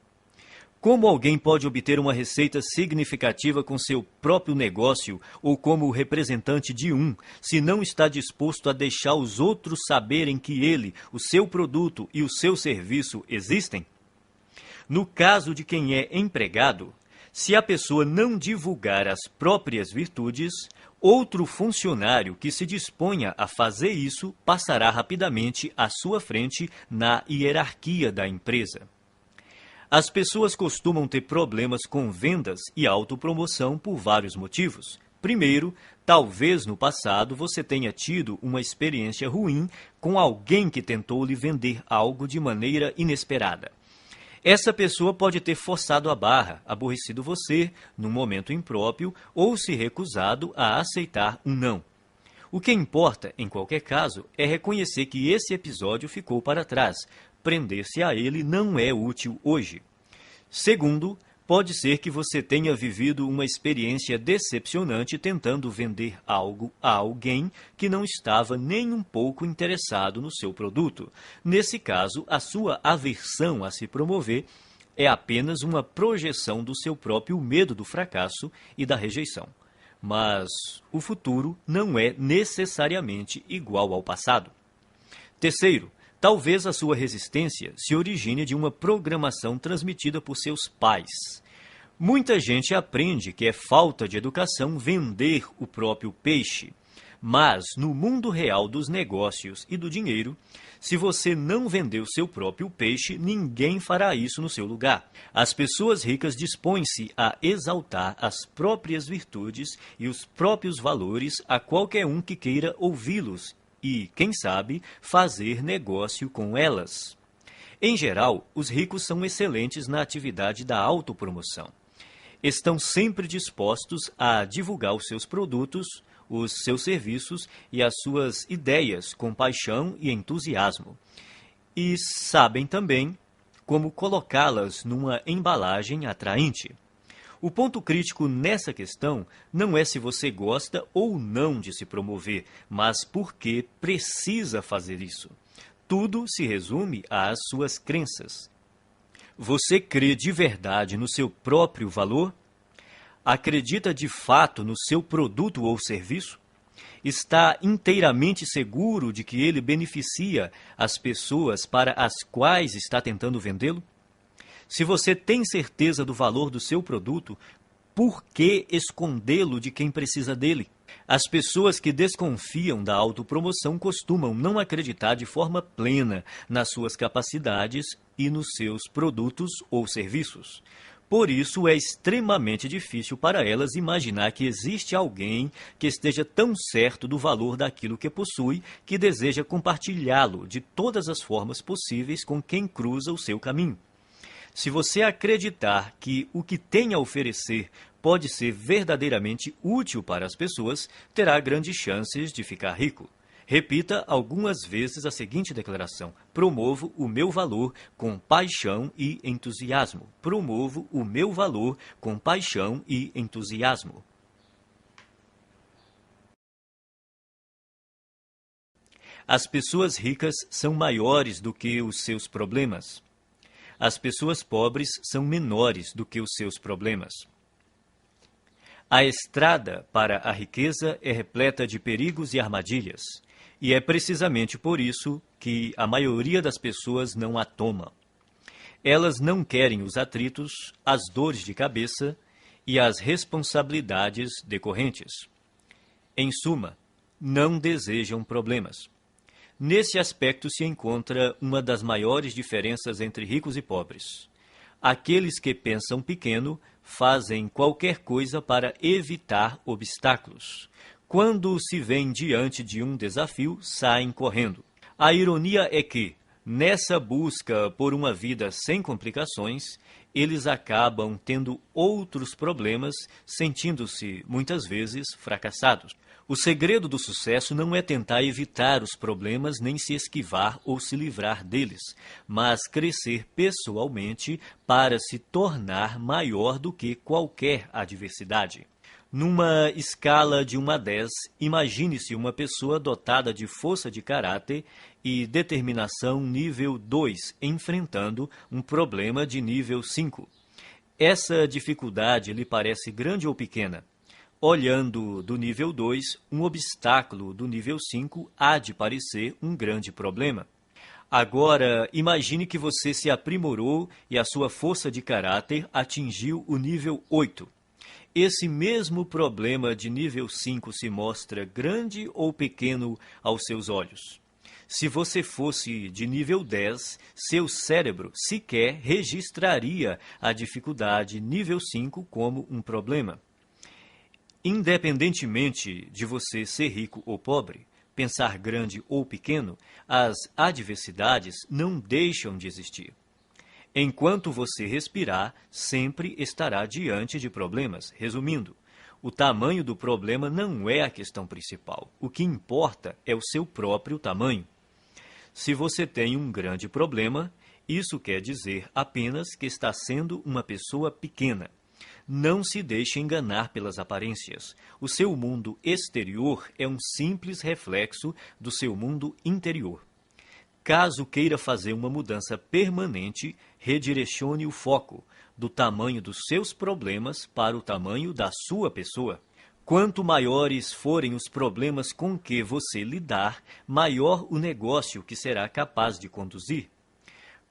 Como alguém pode obter uma receita significativa com seu próprio negócio ou como representante de um, se não está disposto a deixar os outros saberem que ele, o seu produto e o seu serviço existem? No caso de quem é empregado, se a pessoa não divulgar as próprias virtudes, outro funcionário que se disponha a fazer isso passará rapidamente à sua frente na hierarquia da empresa. As pessoas costumam ter problemas com vendas e autopromoção por vários motivos. Primeiro, talvez no passado você tenha tido uma experiência ruim com alguém que tentou lhe vender algo de maneira inesperada. Essa pessoa pode ter forçado a barra, aborrecido você num momento impróprio ou se recusado a aceitar um não. O que importa, em qualquer caso, é reconhecer que esse episódio ficou para trás. Prender-se a ele não é útil hoje. Segundo, pode ser que você tenha vivido uma experiência decepcionante tentando vender algo a alguém que não estava nem um pouco interessado no seu produto. Nesse caso, a sua aversão a se promover é apenas uma projeção do seu próprio medo do fracasso e da rejeição. Mas o futuro não é necessariamente igual ao passado. Terceiro, talvez a sua resistência se origine de uma programação transmitida por seus pais. Muita gente aprende que é falta de educação vender o próprio peixe. Mas, no mundo real dos negócios e do dinheiro, se você não vender o seu próprio peixe, ninguém fará isso no seu lugar. As pessoas ricas dispõem-se a exaltar as próprias virtudes e os próprios valores a qualquer um que queira ouvi-los e, quem sabe, fazer negócio com elas. Em geral, os ricos são excelentes na atividade da autopromoção. Estão sempre dispostos a divulgar os seus produtos, os seus serviços e as suas ideias com paixão e entusiasmo. E sabem também como colocá-las numa embalagem atraente. O ponto crítico nessa questão não é se você gosta ou não de se promover, mas porque precisa fazer isso. Tudo se resume às suas crenças. Você crê de verdade no seu próprio valor? Acredita de fato no seu produto ou serviço? Está inteiramente seguro de que ele beneficia as pessoas para as quais está tentando vendê-lo? Se você tem certeza do valor do seu produto, por que escondê-lo de quem precisa dele? As pessoas que desconfiam da autopromoção costumam não acreditar de forma plena nas suas capacidades e nos seus produtos ou serviços. Por isso, é extremamente difícil para elas imaginar que existe alguém que esteja tão certo do valor daquilo que possui que deseja compartilhá-lo de todas as formas possíveis com quem cruza o seu caminho. Se você acreditar que o que tem a oferecer pode ser verdadeiramente útil para as pessoas, terá grandes chances de ficar rico. Repita algumas vezes a seguinte declaração: promovo o meu valor com paixão e entusiasmo. Promovo o meu valor com paixão e entusiasmo. As pessoas ricas são maiores do que os seus problemas. As pessoas pobres são menores do que os seus problemas. A estrada para a riqueza é repleta de perigos e armadilhas, e é precisamente por isso que a maioria das pessoas não a toma. Elas não querem os atritos, as dores de cabeça e as responsabilidades decorrentes. Em suma, não desejam problemas. Nesse aspecto se encontra uma das maiores diferenças entre ricos e pobres. Aqueles que pensam pequeno fazem qualquer coisa para evitar obstáculos. Quando se veem diante de um desafio, saem correndo. A ironia é que, nessa busca por uma vida sem complicações, eles acabam tendo outros problemas, sentindo-se, muitas vezes, fracassados. O segredo do sucesso não é tentar evitar os problemas, nem se esquivar ou se livrar deles, mas crescer pessoalmente para se tornar maior do que qualquer adversidade. Numa escala de 1 a 10, imagine-se uma pessoa dotada de força de caráter e determinação nível 2, enfrentando um problema de nível 5. Essa dificuldade lhe parece grande ou pequena? Olhando do nível 2, um obstáculo do nível 5 há de parecer um grande problema. Agora, imagine que você se aprimorou e a sua força de caráter atingiu o nível 8. Esse mesmo problema de nível 5 se mostra grande ou pequeno aos seus olhos? Se você fosse de nível 10, seu cérebro sequer registraria a dificuldade nível 5 como um problema. Independentemente de você ser rico ou pobre, pensar grande ou pequeno, as adversidades não deixam de existir. Enquanto você respirar, sempre estará diante de problemas. Resumindo, o tamanho do problema não é a questão principal. O que importa é o seu próprio tamanho. Se você tem um grande problema, isso quer dizer apenas que está sendo uma pessoa pequena. Não se deixe enganar pelas aparências. O seu mundo exterior é um simples reflexo do seu mundo interior. Caso queira fazer uma mudança permanente, redirecione o foco do tamanho dos seus problemas para o tamanho da sua pessoa. Quanto maiores forem os problemas com que você lidar, maior o negócio que será capaz de conduzir.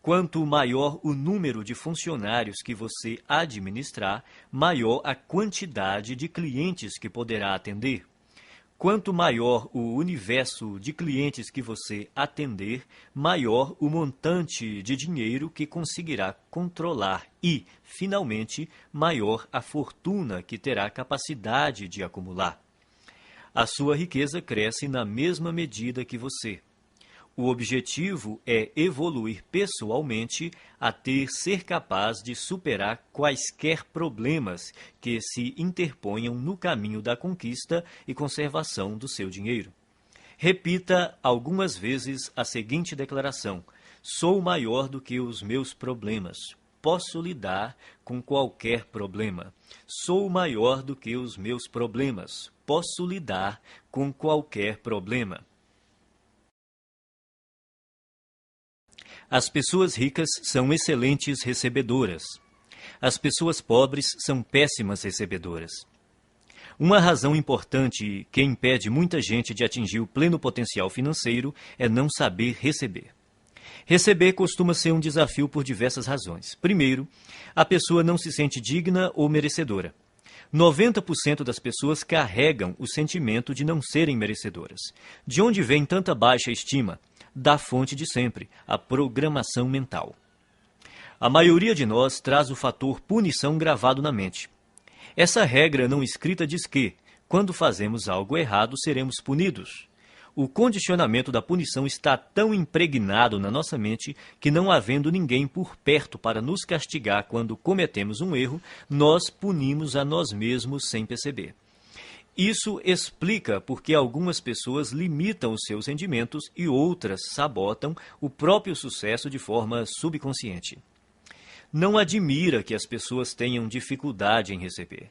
Quanto maior o número de funcionários que você administrar, maior a quantidade de clientes que poderá atender. Quanto maior o universo de clientes que você atender, maior o montante de dinheiro que conseguirá controlar e, finalmente, maior a fortuna que terá capacidade de acumular. A sua riqueza cresce na mesma medida que você. O objetivo é evoluir pessoalmente até ser capaz de superar quaisquer problemas que se interponham no caminho da conquista e conservação do seu dinheiro. Repita algumas vezes a seguinte declaração: sou maior do que os meus problemas. Posso lidar com qualquer problema. Sou maior do que os meus problemas. Posso lidar com qualquer problema. As pessoas ricas são excelentes recebedoras. As pessoas pobres são péssimas recebedoras. Uma razão importante que impede muita gente de atingir o pleno potencial financeiro é não saber receber. Receber costuma ser um desafio por diversas razões. Primeiro, a pessoa não se sente digna ou merecedora. 90% das pessoas carregam o sentimento de não serem merecedoras. De onde vem tanta baixa estima? Da fonte de sempre, a programação mental. A maioria de nós traz o fator punição gravado na mente. Essa regra não escrita diz que, quando fazemos algo errado, seremos punidos. O condicionamento da punição está tão impregnado na nossa mente que, não havendo ninguém por perto para nos castigar quando cometemos um erro, nós punimos a nós mesmos sem perceber. Isso explica por que algumas pessoas limitam os seus rendimentos e outras sabotam o próprio sucesso de forma subconsciente. Não admira que as pessoas tenham dificuldade em receber.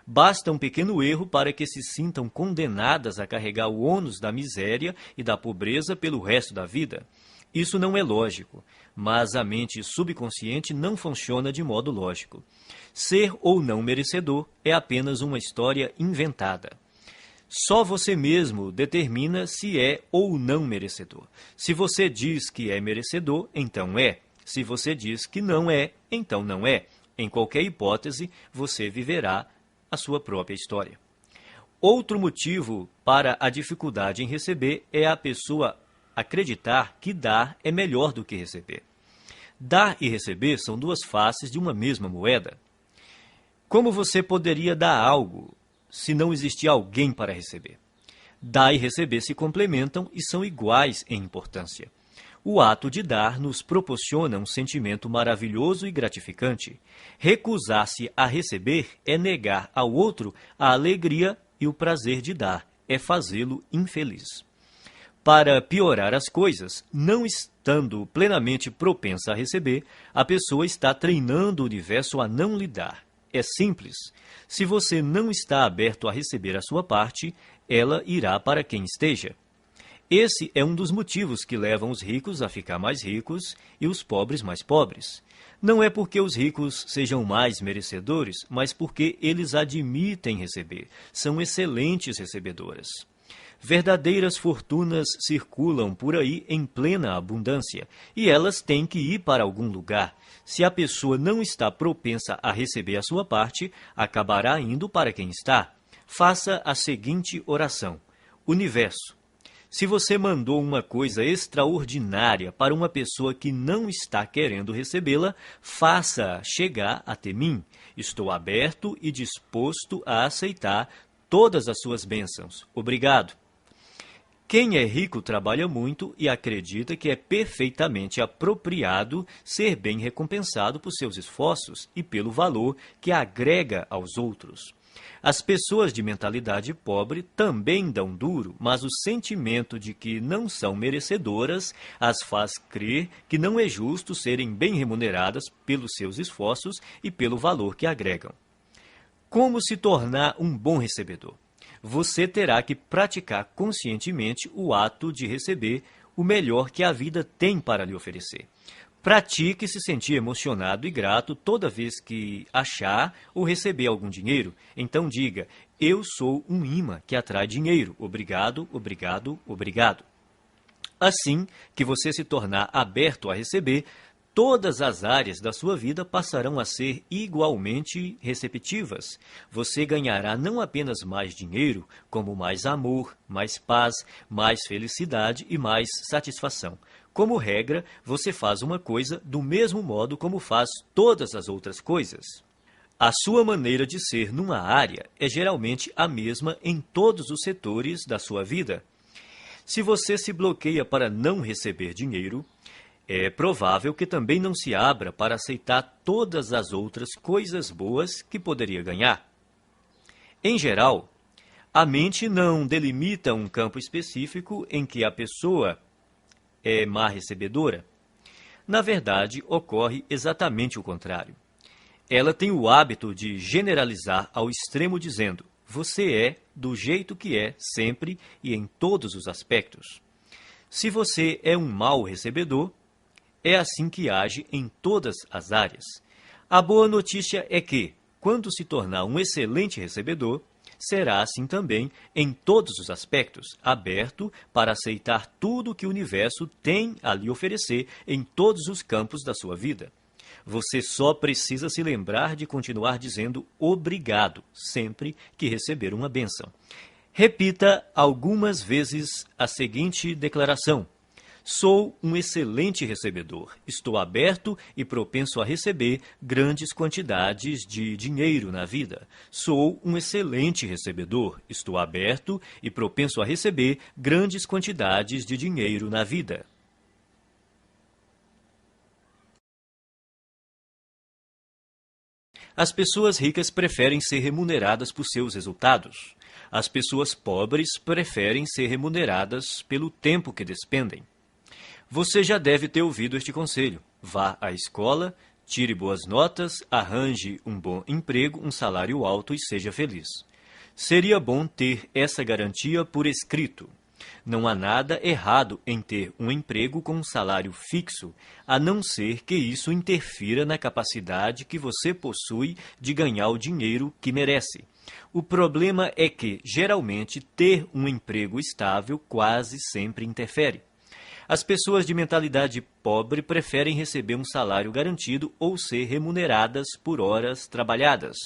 Basta um pequeno erro para que se sintam condenadas a carregar o ônus da miséria e da pobreza pelo resto da vida. Isso não é lógico, mas a mente subconsciente não funciona de modo lógico. Ser ou não merecedor é apenas uma história inventada. Só você mesmo determina se é ou não merecedor. Se você diz que é merecedor, então é. Se você diz que não é, então não é. Em qualquer hipótese, você viverá a sua própria história. Outro motivo para a dificuldade em receber é a pessoa acreditar que dar é melhor do que receber. Dar e receber são duas faces de uma mesma moeda. Como você poderia dar algo se não existir alguém para receber? Dar e receber se complementam e são iguais em importância. O ato de dar nos proporciona um sentimento maravilhoso e gratificante. Recusar-se a receber é negar ao outro a alegria e o prazer de dar, é fazê-lo infeliz. Para piorar as coisas, não estando plenamente propensa a receber, a pessoa está treinando o universo a não lhe dar. É simples. Se você não está aberto a receber a sua parte, ela irá para quem esteja. Esse é um dos motivos que levam os ricos a ficar mais ricos e os pobres mais pobres. Não é porque os ricos sejam mais merecedores, mas porque eles admitem receber. São excelentes recebedoras. Verdadeiras fortunas circulam por aí em plena abundância, e elas têm que ir para algum lugar. Se a pessoa não está propensa a receber a sua parte, acabará indo para quem está. Faça a seguinte oração: Universo, se você mandou uma coisa extraordinária para uma pessoa que não está querendo recebê-la, faça chegar até mim. Estou aberto e disposto a aceitar todas as suas bênçãos. Obrigado. Quem é rico trabalha muito e acredita que é perfeitamente apropriado ser bem recompensado por seus esforços e pelo valor que agrega aos outros. As pessoas de mentalidade pobre também dão duro, mas o sentimento de que não são merecedoras as faz crer que não é justo serem bem remuneradas pelos seus esforços e pelo valor que agregam. Como se tornar um bom recebedor? Você terá que praticar conscientemente o ato de receber o melhor que a vida tem para lhe oferecer. Pratique se sentir emocionado e grato toda vez que achar ou receber algum dinheiro. Então diga: eu sou um imã que atrai dinheiro. Obrigado, obrigado, obrigado. Assim que você se tornar aberto a receber, todas as áreas da sua vida passarão a ser igualmente receptivas. Você ganhará não apenas mais dinheiro, como mais amor, mais paz, mais felicidade e mais satisfação. Como regra, você faz uma coisa do mesmo modo como faz todas as outras coisas. A sua maneira de ser numa área é geralmente a mesma em todos os setores da sua vida. Se você se bloqueia para não receber dinheiro, é provável que também não se abra para aceitar todas as outras coisas boas que poderia ganhar. Em geral, a mente não delimita um campo específico em que a pessoa é má recebedora. Na verdade, ocorre exatamente o contrário. Ela tem o hábito de generalizar ao extremo dizendo: você é do jeito que é sempre e em todos os aspectos. Se você é um mau recebedor, é assim que age em todas as áreas. A boa notícia é que, quando se tornar um excelente recebedor, será assim também em todos os aspectos, aberto para aceitar tudo que o universo tem a lhe oferecer em todos os campos da sua vida. Você só precisa se lembrar de continuar dizendo obrigado sempre que receber uma bênção. Repita algumas vezes a seguinte declaração: sou um excelente recebedor. Estou aberto e propenso a receber grandes quantidades de dinheiro na vida. Sou um excelente recebedor. Estou aberto e propenso a receber grandes quantidades de dinheiro na vida. As pessoas ricas preferem ser remuneradas por seus resultados. As pessoas pobres preferem ser remuneradas pelo tempo que despendem. Você já deve ter ouvido este conselho. Vá à escola, tire boas notas, arranje um bom emprego, um salário alto e seja feliz. Seria bom ter essa garantia por escrito. Não há nada errado em ter um emprego com um salário fixo, a não ser que isso interfira na capacidade que você possui de ganhar o dinheiro que merece. O problema é que, geralmente, ter um emprego estável quase sempre interfere. As pessoas de mentalidade pobre preferem receber um salário garantido ou ser remuneradas por horas trabalhadas.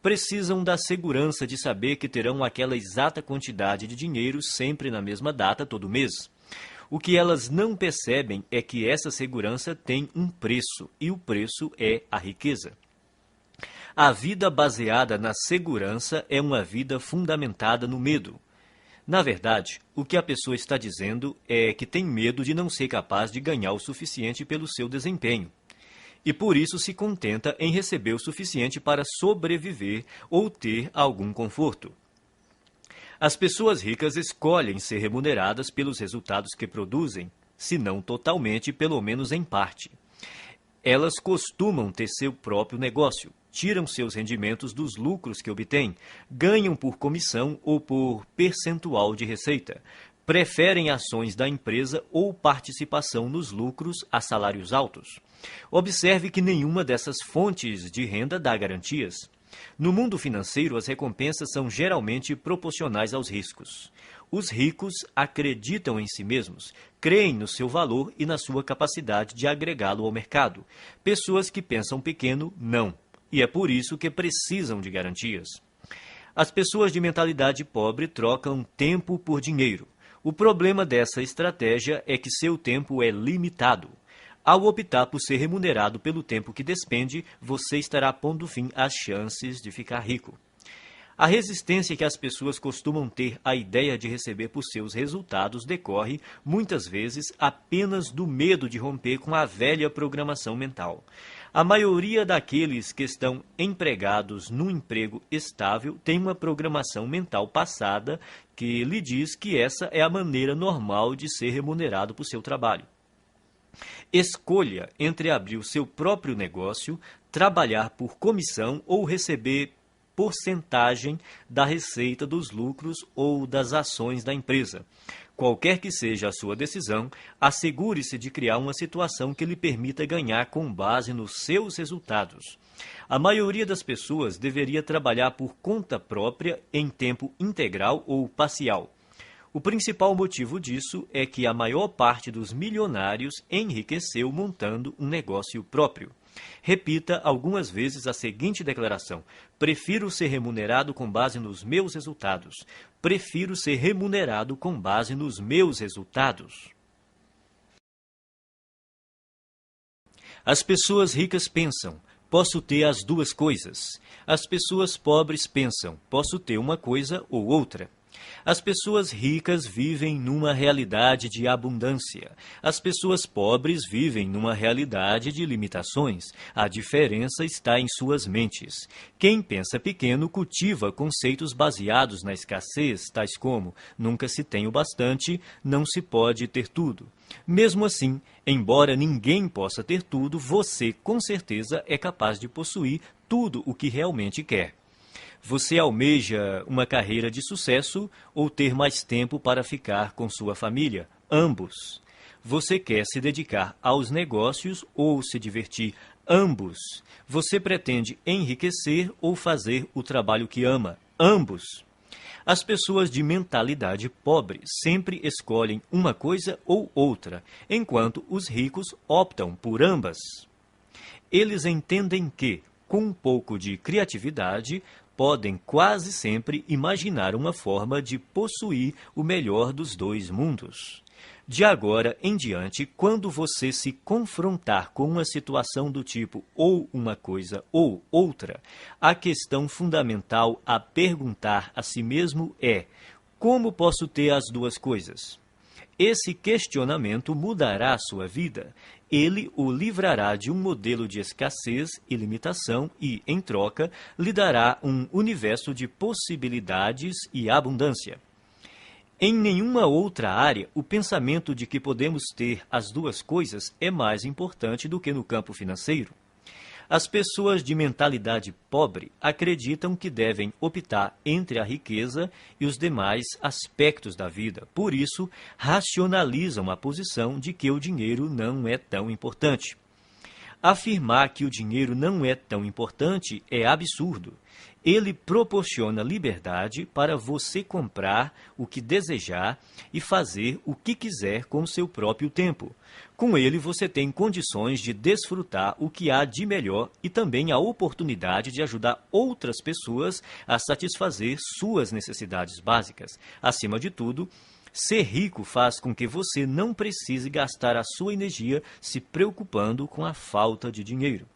Precisam da segurança de saber que terão aquela exata quantidade de dinheiro sempre na mesma data todo mês. O que elas não percebem é que essa segurança tem um preço, e o preço é a riqueza. A vida baseada na segurança é uma vida fundamentada no medo. Na verdade, o que a pessoa está dizendo é que tem medo de não ser capaz de ganhar o suficiente pelo seu desempenho. E por isso se contenta em receber o suficiente para sobreviver ou ter algum conforto. As pessoas ricas escolhem ser remuneradas pelos resultados que produzem, se não totalmente, pelo menos em parte. Elas costumam ter seu próprio negócio, tiram seus rendimentos dos lucros que obtêm, ganham por comissão ou por percentual de receita, preferem ações da empresa ou participação nos lucros a salários altos. Observe que nenhuma dessas fontes de renda dá garantias. No mundo financeiro, as recompensas são geralmente proporcionais aos riscos. Os ricos acreditam em si mesmos, creem no seu valor e na sua capacidade de agregá-lo ao mercado. Pessoas que pensam pequeno, não. E é por isso que precisam de garantias. As pessoas de mentalidade pobre trocam tempo por dinheiro. O problema dessa estratégia é que seu tempo é limitado. Ao optar por ser remunerado pelo tempo que despende, você estará pondo fim às chances de ficar rico. A resistência que as pessoas costumam ter à ideia de receber por seus resultados decorre, muitas vezes, apenas do medo de romper com a velha programação mental. A maioria daqueles que estão empregados num emprego estável tem uma programação mental passada que lhe diz que essa é a maneira normal de ser remunerado por seu trabalho. Escolha entre abrir o seu próprio negócio, trabalhar por comissão ou receber porcentagem da receita dos lucros ou das ações da empresa. Qualquer que seja a sua decisão, assegure-se de criar uma situação que lhe permita ganhar com base nos seus resultados. A maioria das pessoas deveria trabalhar por conta própria em tempo integral ou parcial. O principal motivo disso é que a maior parte dos milionários enriqueceu montando um negócio próprio. Repita algumas vezes a seguinte declaração: prefiro ser remunerado com base nos meus resultados. Prefiro ser remunerado com base nos meus resultados. As pessoas ricas pensam: posso ter as duas coisas. As pessoas pobres pensam: posso ter uma coisa ou outra. As pessoas ricas vivem numa realidade de abundância. As pessoas pobres vivem numa realidade de limitações. A diferença está em suas mentes. Quem pensa pequeno cultiva conceitos baseados na escassez, tais como: nunca se tem o bastante, não se pode ter tudo. Mesmo assim, embora ninguém possa ter tudo, você com certeza é capaz de possuir tudo o que realmente quer. Você almeja uma carreira de sucesso ou ter mais tempo para ficar com sua família? Ambos. Você quer se dedicar aos negócios ou se divertir? Ambos. Você pretende enriquecer ou fazer o trabalho que ama? Ambos. As pessoas de mentalidade pobre sempre escolhem uma coisa ou outra, enquanto os ricos optam por ambas. Eles entendem que, com um pouco de criatividade, podem quase sempre imaginar uma forma de possuir o melhor dos dois mundos. De agora em diante, quando você se confrontar com uma situação do tipo ou uma coisa ou outra, a questão fundamental a perguntar a si mesmo é: como posso ter as duas coisas? Esse questionamento mudará a sua vida. Ele o livrará de um modelo de escassez e limitação e, em troca, lhe dará um universo de possibilidades e abundância. Em nenhuma outra área, o pensamento de que podemos ter as duas coisas é mais importante do que no campo financeiro. As pessoas de mentalidade pobre acreditam que devem optar entre a riqueza e os demais aspectos da vida. Por isso, racionalizam a posição de que o dinheiro não é tão importante. Afirmar que o dinheiro não é tão importante é absurdo. Ele proporciona liberdade para você comprar o que desejar e fazer o que quiser com o seu próprio tempo. Com ele, você tem condições de desfrutar o que há de melhor e também a oportunidade de ajudar outras pessoas a satisfazer suas necessidades básicas. Acima de tudo, ser rico faz com que você não precise gastar a sua energia se preocupando com a falta de dinheiro.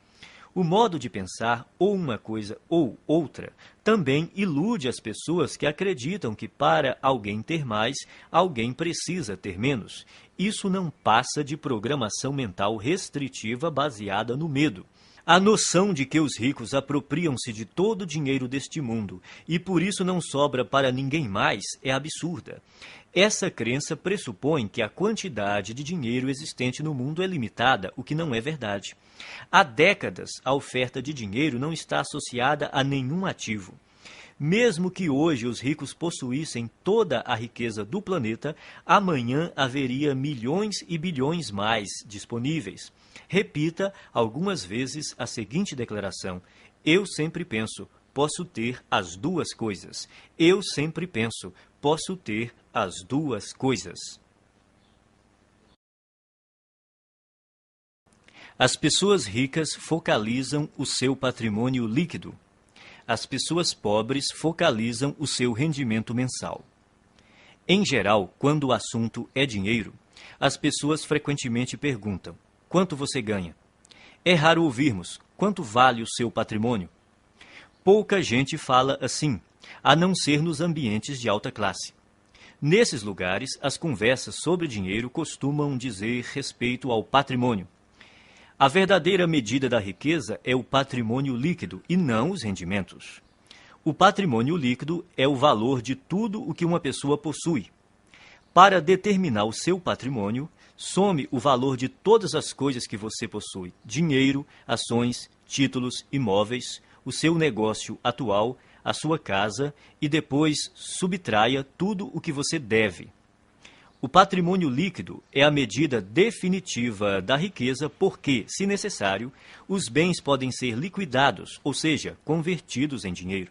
O modo de pensar, ou uma coisa ou outra, também ilude as pessoas que acreditam que para alguém ter mais, alguém precisa ter menos. Isso não passa de programação mental restritiva baseada no medo. A noção de que os ricos apropriam-se de todo o dinheiro deste mundo e por isso não sobra para ninguém mais é absurda. Essa crença pressupõe que a quantidade de dinheiro existente no mundo é limitada, o que não é verdade. Há décadas, a oferta de dinheiro não está associada a nenhum ativo. Mesmo que hoje os ricos possuíssem toda a riqueza do planeta, amanhã haveria milhões e bilhões mais disponíveis. Repita algumas vezes a seguinte declaração: eu sempre penso, posso ter as duas coisas. Eu sempre penso, posso ter as duas coisas. As pessoas ricas focalizam o seu patrimônio líquido. As pessoas pobres focalizam o seu rendimento mensal. Em geral, quando o assunto é dinheiro, as pessoas frequentemente perguntam: quanto você ganha? É raro ouvirmos: quanto vale o seu patrimônio? Pouca gente fala assim, a não ser nos ambientes de alta classe. Nesses lugares, as conversas sobre dinheiro costumam dizer respeito ao patrimônio. A verdadeira medida da riqueza é o patrimônio líquido e não os rendimentos. O patrimônio líquido é o valor de tudo o que uma pessoa possui. Para determinar o seu patrimônio, some o valor de todas as coisas que você possui: dinheiro, ações, títulos, imóveis, o seu negócio atual, a sua casa, e depois subtraia tudo o que você deve. O patrimônio líquido é a medida definitiva da riqueza porque, se necessário, os bens podem ser liquidados, ou seja, convertidos em dinheiro.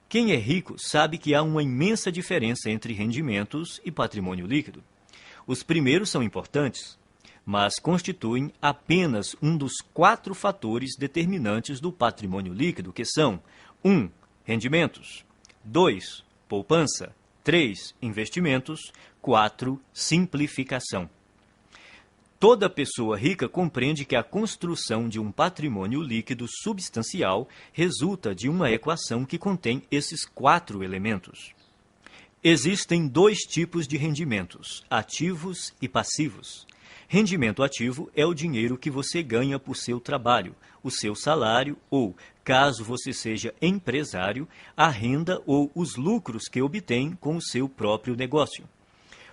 Quem é rico sabe que há uma imensa diferença entre rendimentos e patrimônio líquido. Os primeiros são importantes, mas constituem apenas um dos 4 fatores determinantes do patrimônio líquido, que são 1. Rendimentos, 2. Poupança, 3. Investimentos, 4. Simplificação. Toda pessoa rica compreende que a construção de um patrimônio líquido substancial resulta de uma equação que contém esses 4 elementos. Existem 2 tipos de rendimentos: ativos e passivos. Rendimento ativo é o dinheiro que você ganha por seu trabalho, o seu salário ou, caso você seja empresário, a renda ou os lucros que obtém com o seu próprio negócio.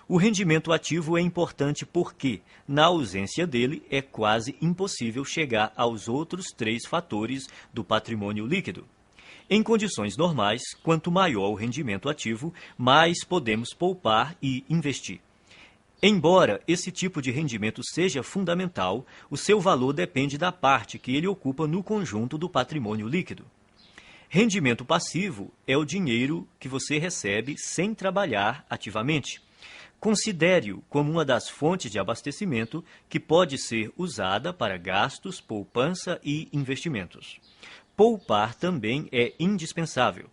O rendimento ativo é importante porque, na ausência dele, é quase impossível chegar aos outros 3 fatores do patrimônio líquido. Em condições normais, quanto maior o rendimento ativo, mais podemos poupar e investir. Embora esse tipo de rendimento seja fundamental, o seu valor depende da parte que ele ocupa no conjunto do patrimônio líquido. Rendimento passivo é o dinheiro que você recebe sem trabalhar ativamente. Considere-o como uma das fontes de abastecimento que pode ser usada para gastos, poupança e investimentos. Poupar também é indispensável.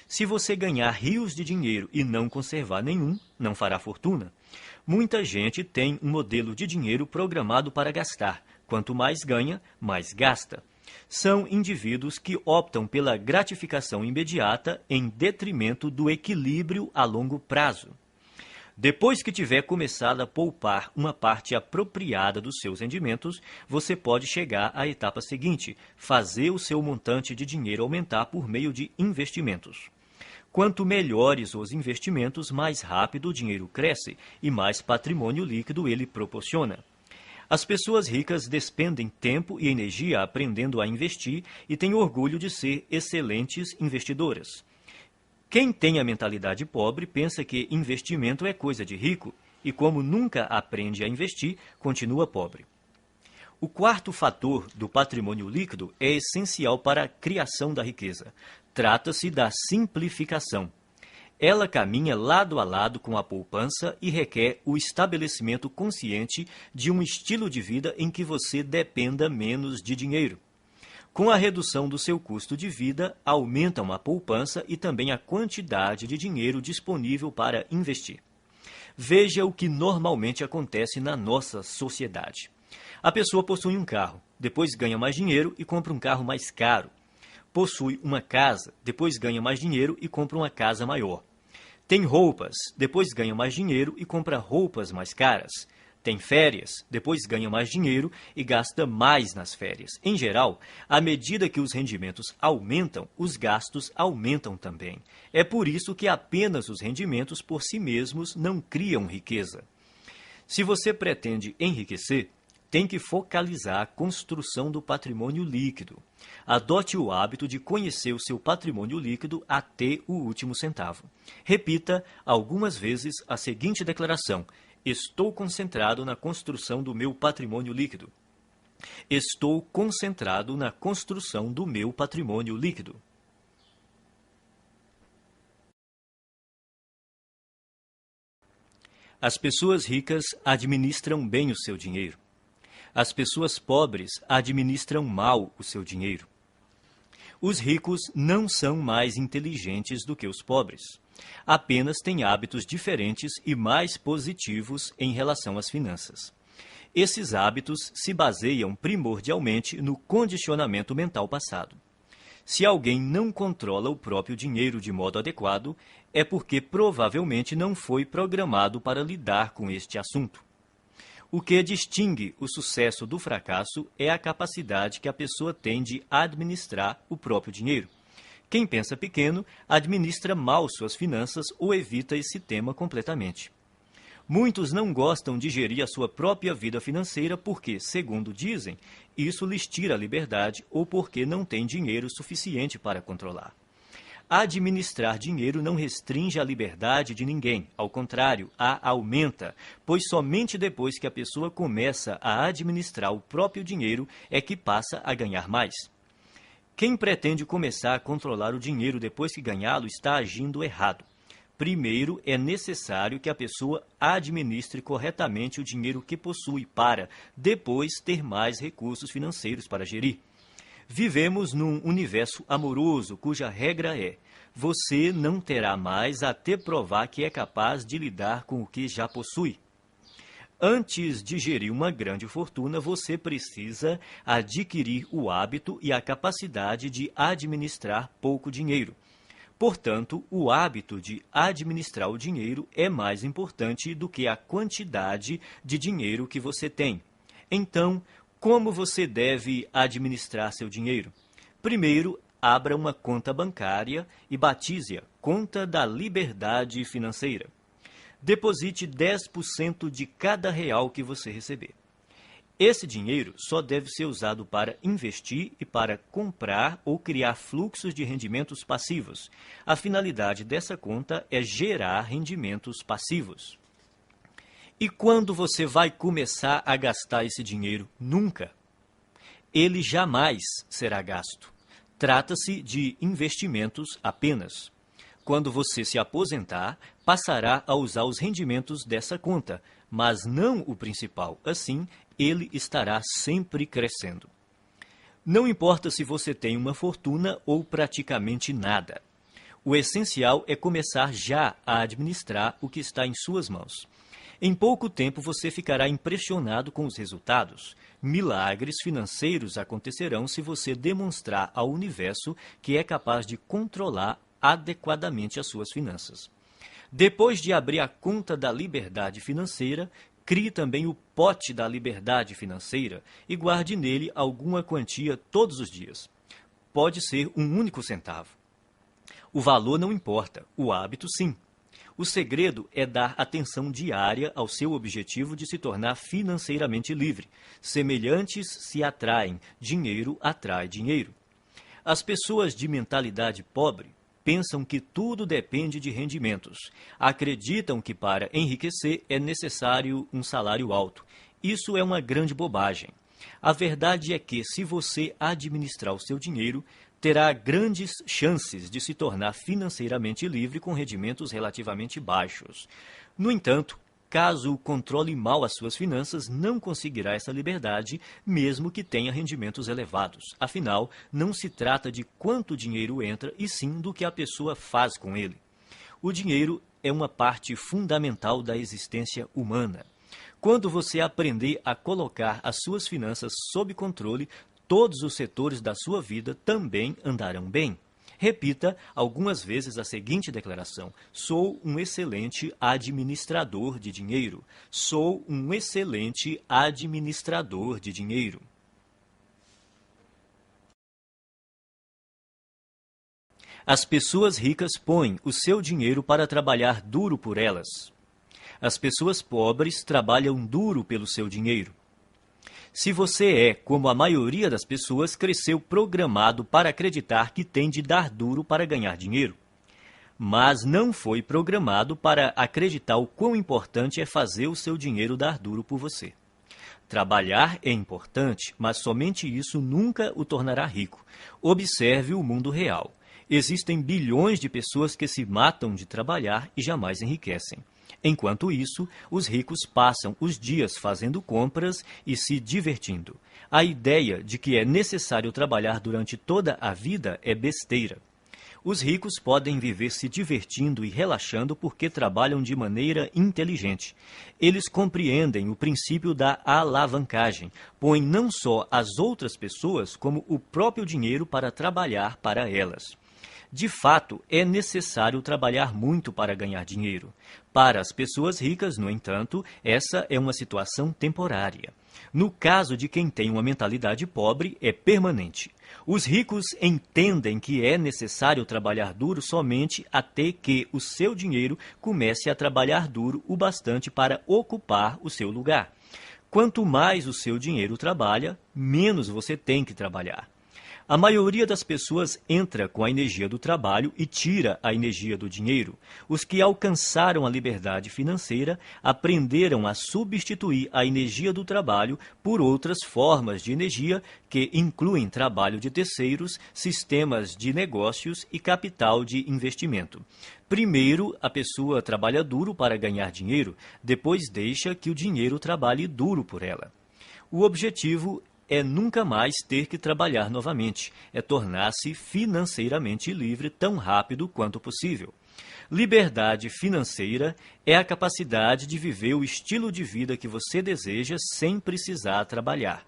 Se você ganhar rios de dinheiro e não conservar nenhum, não fará fortuna. Muita gente tem um modelo de dinheiro programado para gastar. Quanto mais ganha, mais gasta. São indivíduos que optam pela gratificação imediata em detrimento do equilíbrio a longo prazo. Depois que tiver começado a poupar uma parte apropriada dos seus rendimentos, você pode chegar à etapa seguinte, fazer o seu montante de dinheiro aumentar por meio de investimentos. Quanto melhores os investimentos, mais rápido o dinheiro cresce e mais patrimônio líquido ele proporciona. As pessoas ricas despendem tempo e energia aprendendo a investir e têm orgulho de ser excelentes investidoras. Quem tem a mentalidade pobre pensa que investimento é coisa de rico e, como nunca aprende a investir, continua pobre. O quarto fator do patrimônio líquido é essencial para a criação da riqueza. Trata-se da simplificação. Ela caminha lado a lado com a poupança e requer o estabelecimento consciente de um estilo de vida em que você dependa menos de dinheiro. Com a redução do seu custo de vida, aumentam a poupança e também a quantidade de dinheiro disponível para investir. Veja o que normalmente acontece na nossa sociedade. A pessoa possui um carro, depois ganha mais dinheiro e compra um carro mais caro. Possui uma casa, depois ganha mais dinheiro e compra uma casa maior. Tem roupas, depois ganha mais dinheiro e compra roupas mais caras. Tem férias, depois ganha mais dinheiro e gasta mais nas férias. Em geral, à medida que os rendimentos aumentam, os gastos aumentam também. É por isso que apenas os rendimentos por si mesmos não criam riqueza. Se você pretende enriquecer, tem que focalizar a construção do patrimônio líquido. Adote o hábito de conhecer o seu patrimônio líquido até o último centavo. Repita algumas vezes a seguinte declaração: estou concentrado na construção do meu patrimônio líquido. Estou concentrado na construção do meu patrimônio líquido. As pessoas ricas administram bem o seu dinheiro. As pessoas pobres administram mal o seu dinheiro. Os ricos não são mais inteligentes do que os pobres. Apenas têm hábitos diferentes e mais positivos em relação às finanças. Esses hábitos se baseiam primordialmente no condicionamento mental passado. Se alguém não controla o próprio dinheiro de modo adequado, é porque provavelmente não foi programado para lidar com este assunto. O que distingue o sucesso do fracasso é a capacidade que a pessoa tem de administrar o próprio dinheiro. Quem pensa pequeno administra mal suas finanças ou evita esse tema completamente. Muitos não gostam de gerir a sua própria vida financeira porque, segundo dizem, isso lhes tira a liberdade ou porque não têm dinheiro suficiente para controlar. Administrar dinheiro não restringe a liberdade de ninguém, ao contrário, a aumenta, pois somente depois que a pessoa começa a administrar o próprio dinheiro é que passa a ganhar mais. Quem pretende começar a controlar o dinheiro depois que ganhá-lo está agindo errado. Primeiro, é necessário que a pessoa administre corretamente o dinheiro que possui para, depois, ter mais recursos financeiros para gerir. Vivemos num universo amoroso cuja regra é: você não terá mais até provar que é capaz de lidar com o que já possui. Antes de gerir uma grande fortuna, você precisa adquirir o hábito e a capacidade de administrar pouco dinheiro. Portanto, o hábito de administrar o dinheiro é mais importante do que a quantidade de dinheiro que você tem. Então, como você deve administrar seu dinheiro? Primeiro, abra uma conta bancária e batize-a Conta da Liberdade Financeira. Deposite 10% de cada real que você receber. Esse dinheiro só deve ser usado para investir e para comprar ou criar fluxos de rendimentos passivos. A finalidade dessa conta é gerar rendimentos passivos. E quando você vai começar a gastar esse dinheiro? Nunca. Ele jamais será gasto. Trata-se de investimentos apenas. Quando você se aposentar, passará a usar os rendimentos dessa conta, mas não o principal. Assim, ele estará sempre crescendo. Não importa se você tem uma fortuna ou praticamente nada. O essencial é começar já a administrar o que está em suas mãos. Em pouco tempo você ficará impressionado com os resultados. Milagres financeiros acontecerão se você demonstrar ao universo que é capaz de controlar adequadamente as suas finanças. Depois de abrir a conta da liberdade financeira, crie também o pote da liberdade financeira e guarde nele alguma quantia todos os dias. Pode ser um único centavo. O valor não importa, o hábito sim. O segredo é dar atenção diária ao seu objetivo de se tornar financeiramente livre. Semelhantes se atraem, dinheiro atrai dinheiro. As pessoas de mentalidade pobre pensam que tudo depende de rendimentos. Acreditam que para enriquecer é necessário um salário alto. Isso é uma grande bobagem. A verdade é que, se você administrar o seu dinheiro, terá grandes chances de se tornar financeiramente livre com rendimentos relativamente baixos. No entanto, caso controle mal as suas finanças, não conseguirá essa liberdade, mesmo que tenha rendimentos elevados. Afinal, não se trata de quanto dinheiro entra, e sim do que a pessoa faz com ele. O dinheiro é uma parte fundamental da existência humana. Quando você aprender a colocar as suas finanças sob controle, todos os setores da sua vida também andarão bem. Repita algumas vezes a seguinte declaração: sou um excelente administrador de dinheiro. Sou um excelente administrador de dinheiro. As pessoas ricas põem o seu dinheiro para trabalhar duro por elas. As pessoas pobres trabalham duro pelo seu dinheiro. Se você é, como a maioria das pessoas, cresceu programado para acreditar que tem de dar duro para ganhar dinheiro, mas não foi programado para acreditar o quão importante é fazer o seu dinheiro dar duro por você. Trabalhar é importante, mas somente isso nunca o tornará rico. Observe o mundo real. Existem bilhões de pessoas que se matam de trabalhar e jamais enriquecem. Enquanto isso, os ricos passam os dias fazendo compras e se divertindo. A ideia de que é necessário trabalhar durante toda a vida é besteira. Os ricos podem viver se divertindo e relaxando porque trabalham de maneira inteligente. Eles compreendem o princípio da alavancagem, põem não só as outras pessoas, como o próprio dinheiro para trabalhar para elas. De fato, é necessário trabalhar muito para ganhar dinheiro. Para as pessoas ricas, no entanto, essa é uma situação temporária. No caso de quem tem uma mentalidade pobre, é permanente. Os ricos entendem que é necessário trabalhar duro somente até que o seu dinheiro comece a trabalhar duro o bastante para ocupar o seu lugar. Quanto mais o seu dinheiro trabalha, menos você tem que trabalhar. A maioria das pessoas entra com a energia do trabalho e tira a energia do dinheiro. Os que alcançaram a liberdade financeira aprenderam a substituir a energia do trabalho por outras formas de energia que incluem trabalho de terceiros, sistemas de negócios e capital de investimento. Primeiro, a pessoa trabalha duro para ganhar dinheiro, depois deixa que o dinheiro trabalhe duro por ela. O objetivo é nunca mais ter que trabalhar novamente, é tornar-se financeiramente livre tão rápido quanto possível. Liberdade financeira é a capacidade de viver o estilo de vida que você deseja sem precisar trabalhar.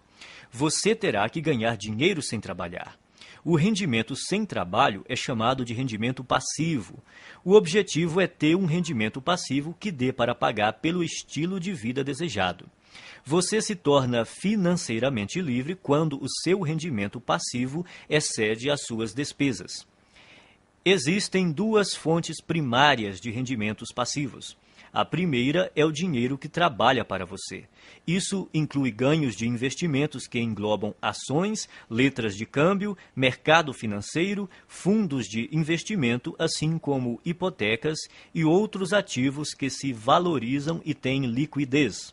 Você terá que ganhar dinheiro sem trabalhar. O rendimento sem trabalho é chamado de rendimento passivo. O objetivo é ter um rendimento passivo que dê para pagar pelo estilo de vida desejado. Você se torna financeiramente livre quando o seu rendimento passivo excede as suas despesas. Existem duas fontes primárias de rendimentos passivos. A primeira é o dinheiro que trabalha para você. Isso inclui ganhos de investimentos que englobam ações, letras de câmbio, mercado financeiro, fundos de investimento, assim como hipotecas e outros ativos que se valorizam e têm liquidez.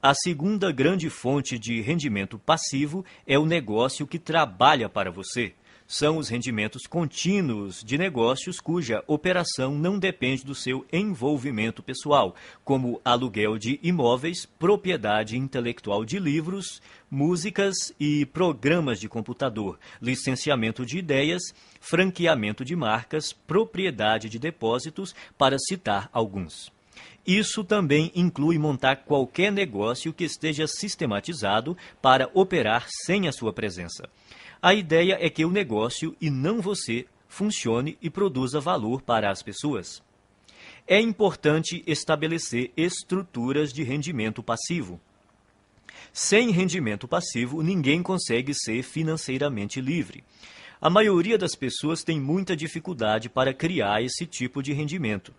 A segunda grande fonte de rendimento passivo é o negócio que trabalha para você. São os rendimentos contínuos de negócios cuja operação não depende do seu envolvimento pessoal, como aluguel de imóveis, propriedade intelectual de livros, músicas e programas de computador, licenciamento de ideias, franqueamento de marcas, propriedade de depósitos, para citar alguns. Isso também inclui montar qualquer negócio que esteja sistematizado para operar sem a sua presença. A ideia é que o negócio, e não você, funcione e produza valor para as pessoas. É importante estabelecer estruturas de rendimento passivo. Sem rendimento passivo, ninguém consegue ser financeiramente livre. A maioria das pessoas tem muita dificuldade para criar esse tipo de rendimento.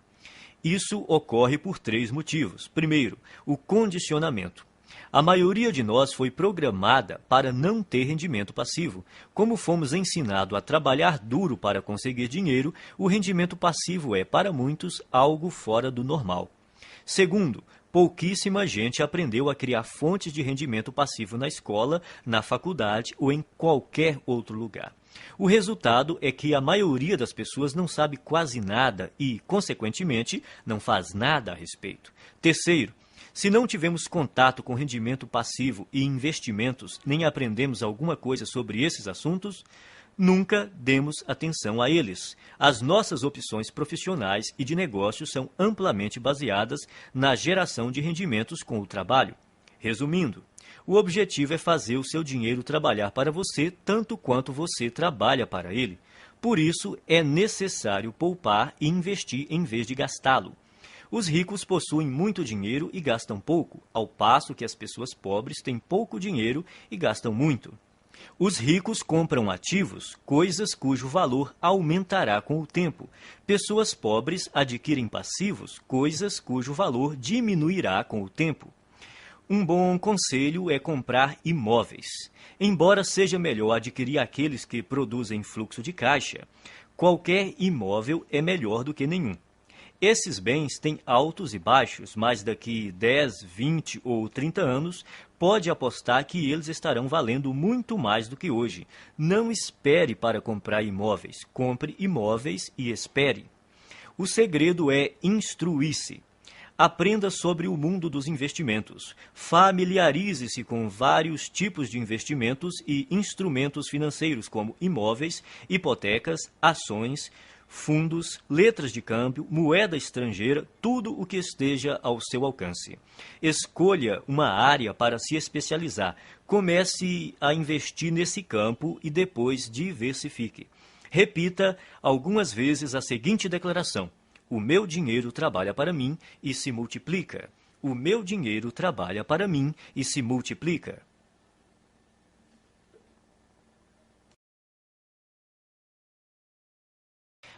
Isso ocorre por 3 motivos. Primeiro, o condicionamento. A maioria de nós foi programada para não ter rendimento passivo. Como fomos ensinados a trabalhar duro para conseguir dinheiro, o rendimento passivo é, para muitos, algo fora do normal. Segundo, pouquíssima gente aprendeu a criar fontes de rendimento passivo na escola, na faculdade ou em qualquer outro lugar. O resultado é que a maioria das pessoas não sabe quase nada e, consequentemente, não faz nada a respeito. Terceiro, se não tivemos contato com rendimento passivo e investimentos, nem aprendemos alguma coisa sobre esses assuntos, nunca demos atenção a eles. As nossas opções profissionais e de negócios são amplamente baseadas na geração de rendimentos com o trabalho. Resumindo, o objetivo é fazer o seu dinheiro trabalhar para você tanto quanto você trabalha para ele. Por isso, é necessário poupar e investir em vez de gastá-lo. Os ricos possuem muito dinheiro e gastam pouco, ao passo que as pessoas pobres têm pouco dinheiro e gastam muito. Os ricos compram ativos, coisas cujo valor aumentará com o tempo. Pessoas pobres adquirem passivos, coisas cujo valor diminuirá com o tempo. Um bom conselho é comprar imóveis. Embora seja melhor adquirir aqueles que produzem fluxo de caixa, qualquer imóvel é melhor do que nenhum. Esses bens têm altos e baixos, mas daqui 10, 20 ou 30 anos, pode apostar que eles estarão valendo muito mais do que hoje. Não espere para comprar imóveis. Compre imóveis e espere. O segredo é instruir-se. Aprenda sobre o mundo dos investimentos. Familiarize-se com vários tipos de investimentos e instrumentos financeiros, como imóveis, hipotecas, ações, fundos, letras de câmbio, moeda estrangeira, tudo o que esteja ao seu alcance. Escolha uma área para se especializar. Comece a investir nesse campo e depois diversifique. Repita algumas vezes a seguinte declaração: o meu dinheiro trabalha para mim e se multiplica. O meu dinheiro trabalha para mim e se multiplica.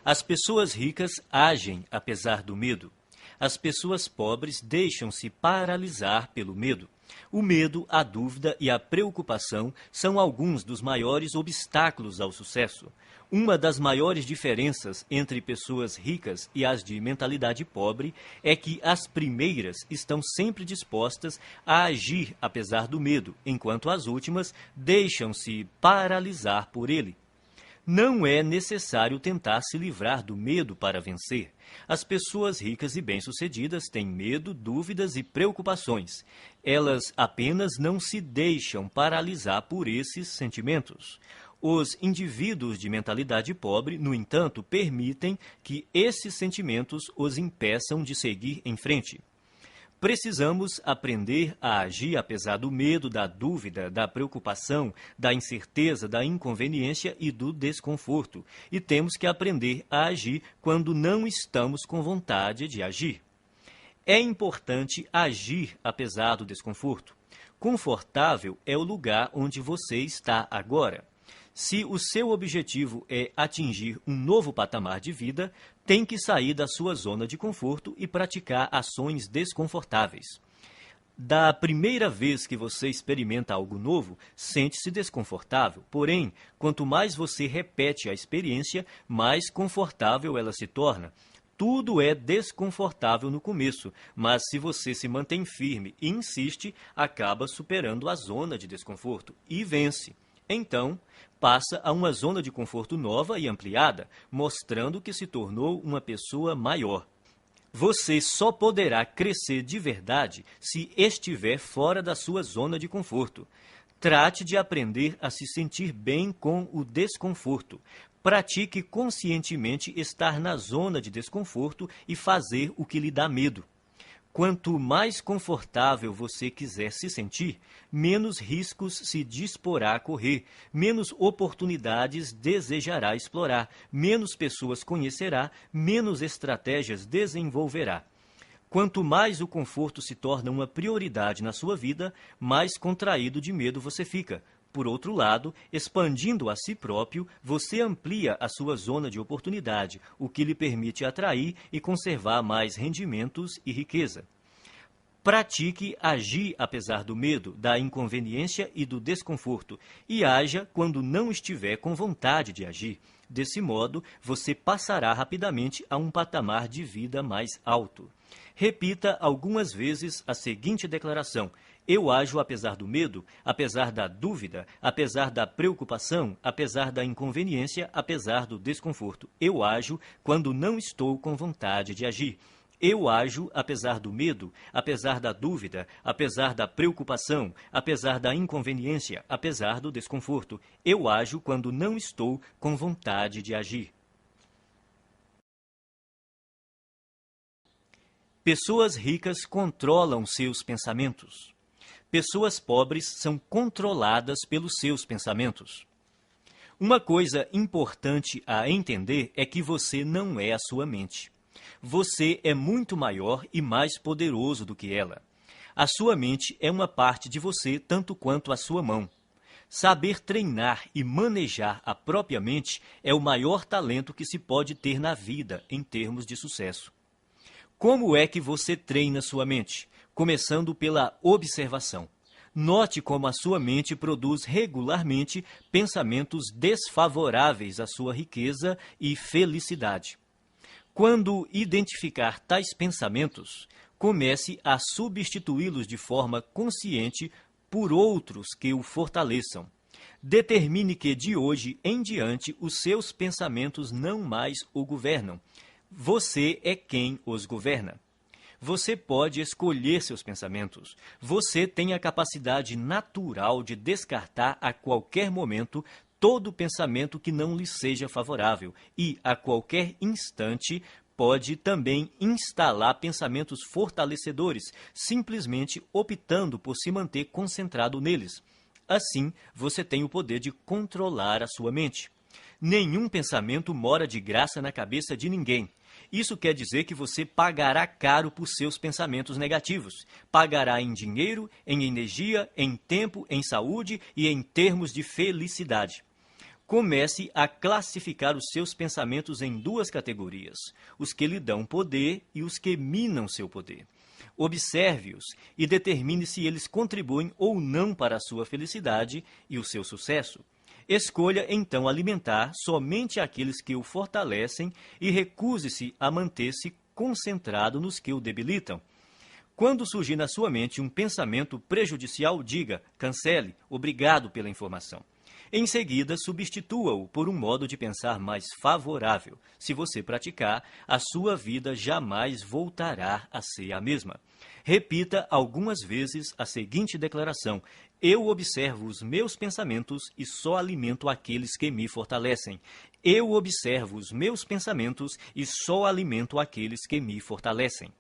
As pessoas ricas agem apesar do medo. As pessoas pobres deixam-se paralisar pelo medo. O medo, a dúvida e a preocupação são alguns dos maiores obstáculos ao sucesso. Uma das maiores diferenças entre pessoas ricas e as de mentalidade pobre é que as primeiras estão sempre dispostas a agir apesar do medo, enquanto as últimas deixam-se paralisar por ele. Não é necessário tentar se livrar do medo para vencer. As pessoas ricas e bem-sucedidas têm medo, dúvidas e preocupações. Elas apenas não se deixam paralisar por esses sentimentos. Os indivíduos de mentalidade pobre, no entanto, permitem que esses sentimentos os impeçam de seguir em frente. Precisamos aprender a agir apesar do medo, da dúvida, da preocupação, da incerteza, da inconveniência e do desconforto. E temos que aprender a agir quando não estamos com vontade de agir. É importante agir apesar do desconforto. Confortável é o lugar onde você está agora. Se o seu objetivo é atingir um novo patamar de vida, tem que sair da sua zona de conforto e praticar ações desconfortáveis. Da primeira vez que você experimenta algo novo, sente-se desconfortável. Porém, quanto mais você repete a experiência, mais confortável ela se torna. Tudo é desconfortável no começo, mas se você se mantém firme e insiste, acaba superando a zona de desconforto e vence. Então, passa a uma zona de conforto nova e ampliada, mostrando que se tornou uma pessoa maior. Você só poderá crescer de verdade se estiver fora da sua zona de conforto. Trate de aprender a se sentir bem com o desconforto. Pratique conscientemente estar na zona de desconforto e fazer o que lhe dá medo. Quanto mais confortável você quiser se sentir, menos riscos se disporá a correr, menos oportunidades desejará explorar, menos pessoas conhecerá, menos estratégias desenvolverá. Quanto mais o conforto se torna uma prioridade na sua vida, mais contraído de medo você fica. Por outro lado, expandindo a si próprio, você amplia a sua zona de oportunidade, o que lhe permite atrair e conservar mais rendimentos e riqueza. Pratique agir apesar do medo, da inconveniência e do desconforto, e haja quando não estiver com vontade de agir. Desse modo, você passará rapidamente a um patamar de vida mais alto. Repita algumas vezes a seguinte declaração: eu ajo apesar do medo, apesar da dúvida, apesar da preocupação, apesar da inconveniência, apesar do desconforto. Eu ajo quando não estou com vontade de agir. Eu ajo apesar do medo, apesar da dúvida, apesar da preocupação, apesar da inconveniência, apesar do desconforto. Eu ajo quando não estou com vontade de agir. Pessoas ricas controlam seus pensamentos. Pessoas pobres são controladas pelos seus pensamentos. Uma coisa importante a entender é que você não é a sua mente. Você é muito maior e mais poderoso do que ela. A sua mente é uma parte de você tanto quanto a sua mão. Saber treinar e manejar a própria mente é o maior talento que se pode ter na vida em termos de sucesso. Como é que você treina sua mente? Começando pela observação. Note como a sua mente produz regularmente pensamentos desfavoráveis à sua riqueza e felicidade. Quando identificar tais pensamentos, comece a substituí-los de forma consciente por outros que o fortaleçam. Determine que de hoje em diante os seus pensamentos não mais o governam. Você é quem os governa. Você pode escolher seus pensamentos. Você tem a capacidade natural de descartar a qualquer momento todo pensamento que não lhe seja favorável e, a qualquer instante, pode também instalar pensamentos fortalecedores, simplesmente optando por se manter concentrado neles. Assim, você tem o poder de controlar a sua mente. Nenhum pensamento mora de graça na cabeça de ninguém. Isso quer dizer que você pagará caro por seus pensamentos negativos. Pagará em dinheiro, em energia, em tempo, em saúde e em termos de felicidade. Comece a classificar os seus pensamentos em duas categorias: os que lhe dão poder e os que minam seu poder. Observe-os e determine se eles contribuem ou não para a sua felicidade e o seu sucesso. Escolha, então, alimentar somente aqueles que o fortalecem e recuse-se a manter-se concentrado nos que o debilitam. Quando surgir na sua mente um pensamento prejudicial, diga: cancele, obrigado pela informação. Em seguida, substitua-o por um modo de pensar mais favorável. Se você praticar, a sua vida jamais voltará a ser a mesma. Repita algumas vezes a seguinte declaração: eu observo os meus pensamentos e só alimento aqueles que me fortalecem. Eu observo os meus pensamentos e só alimento aqueles que me fortalecem.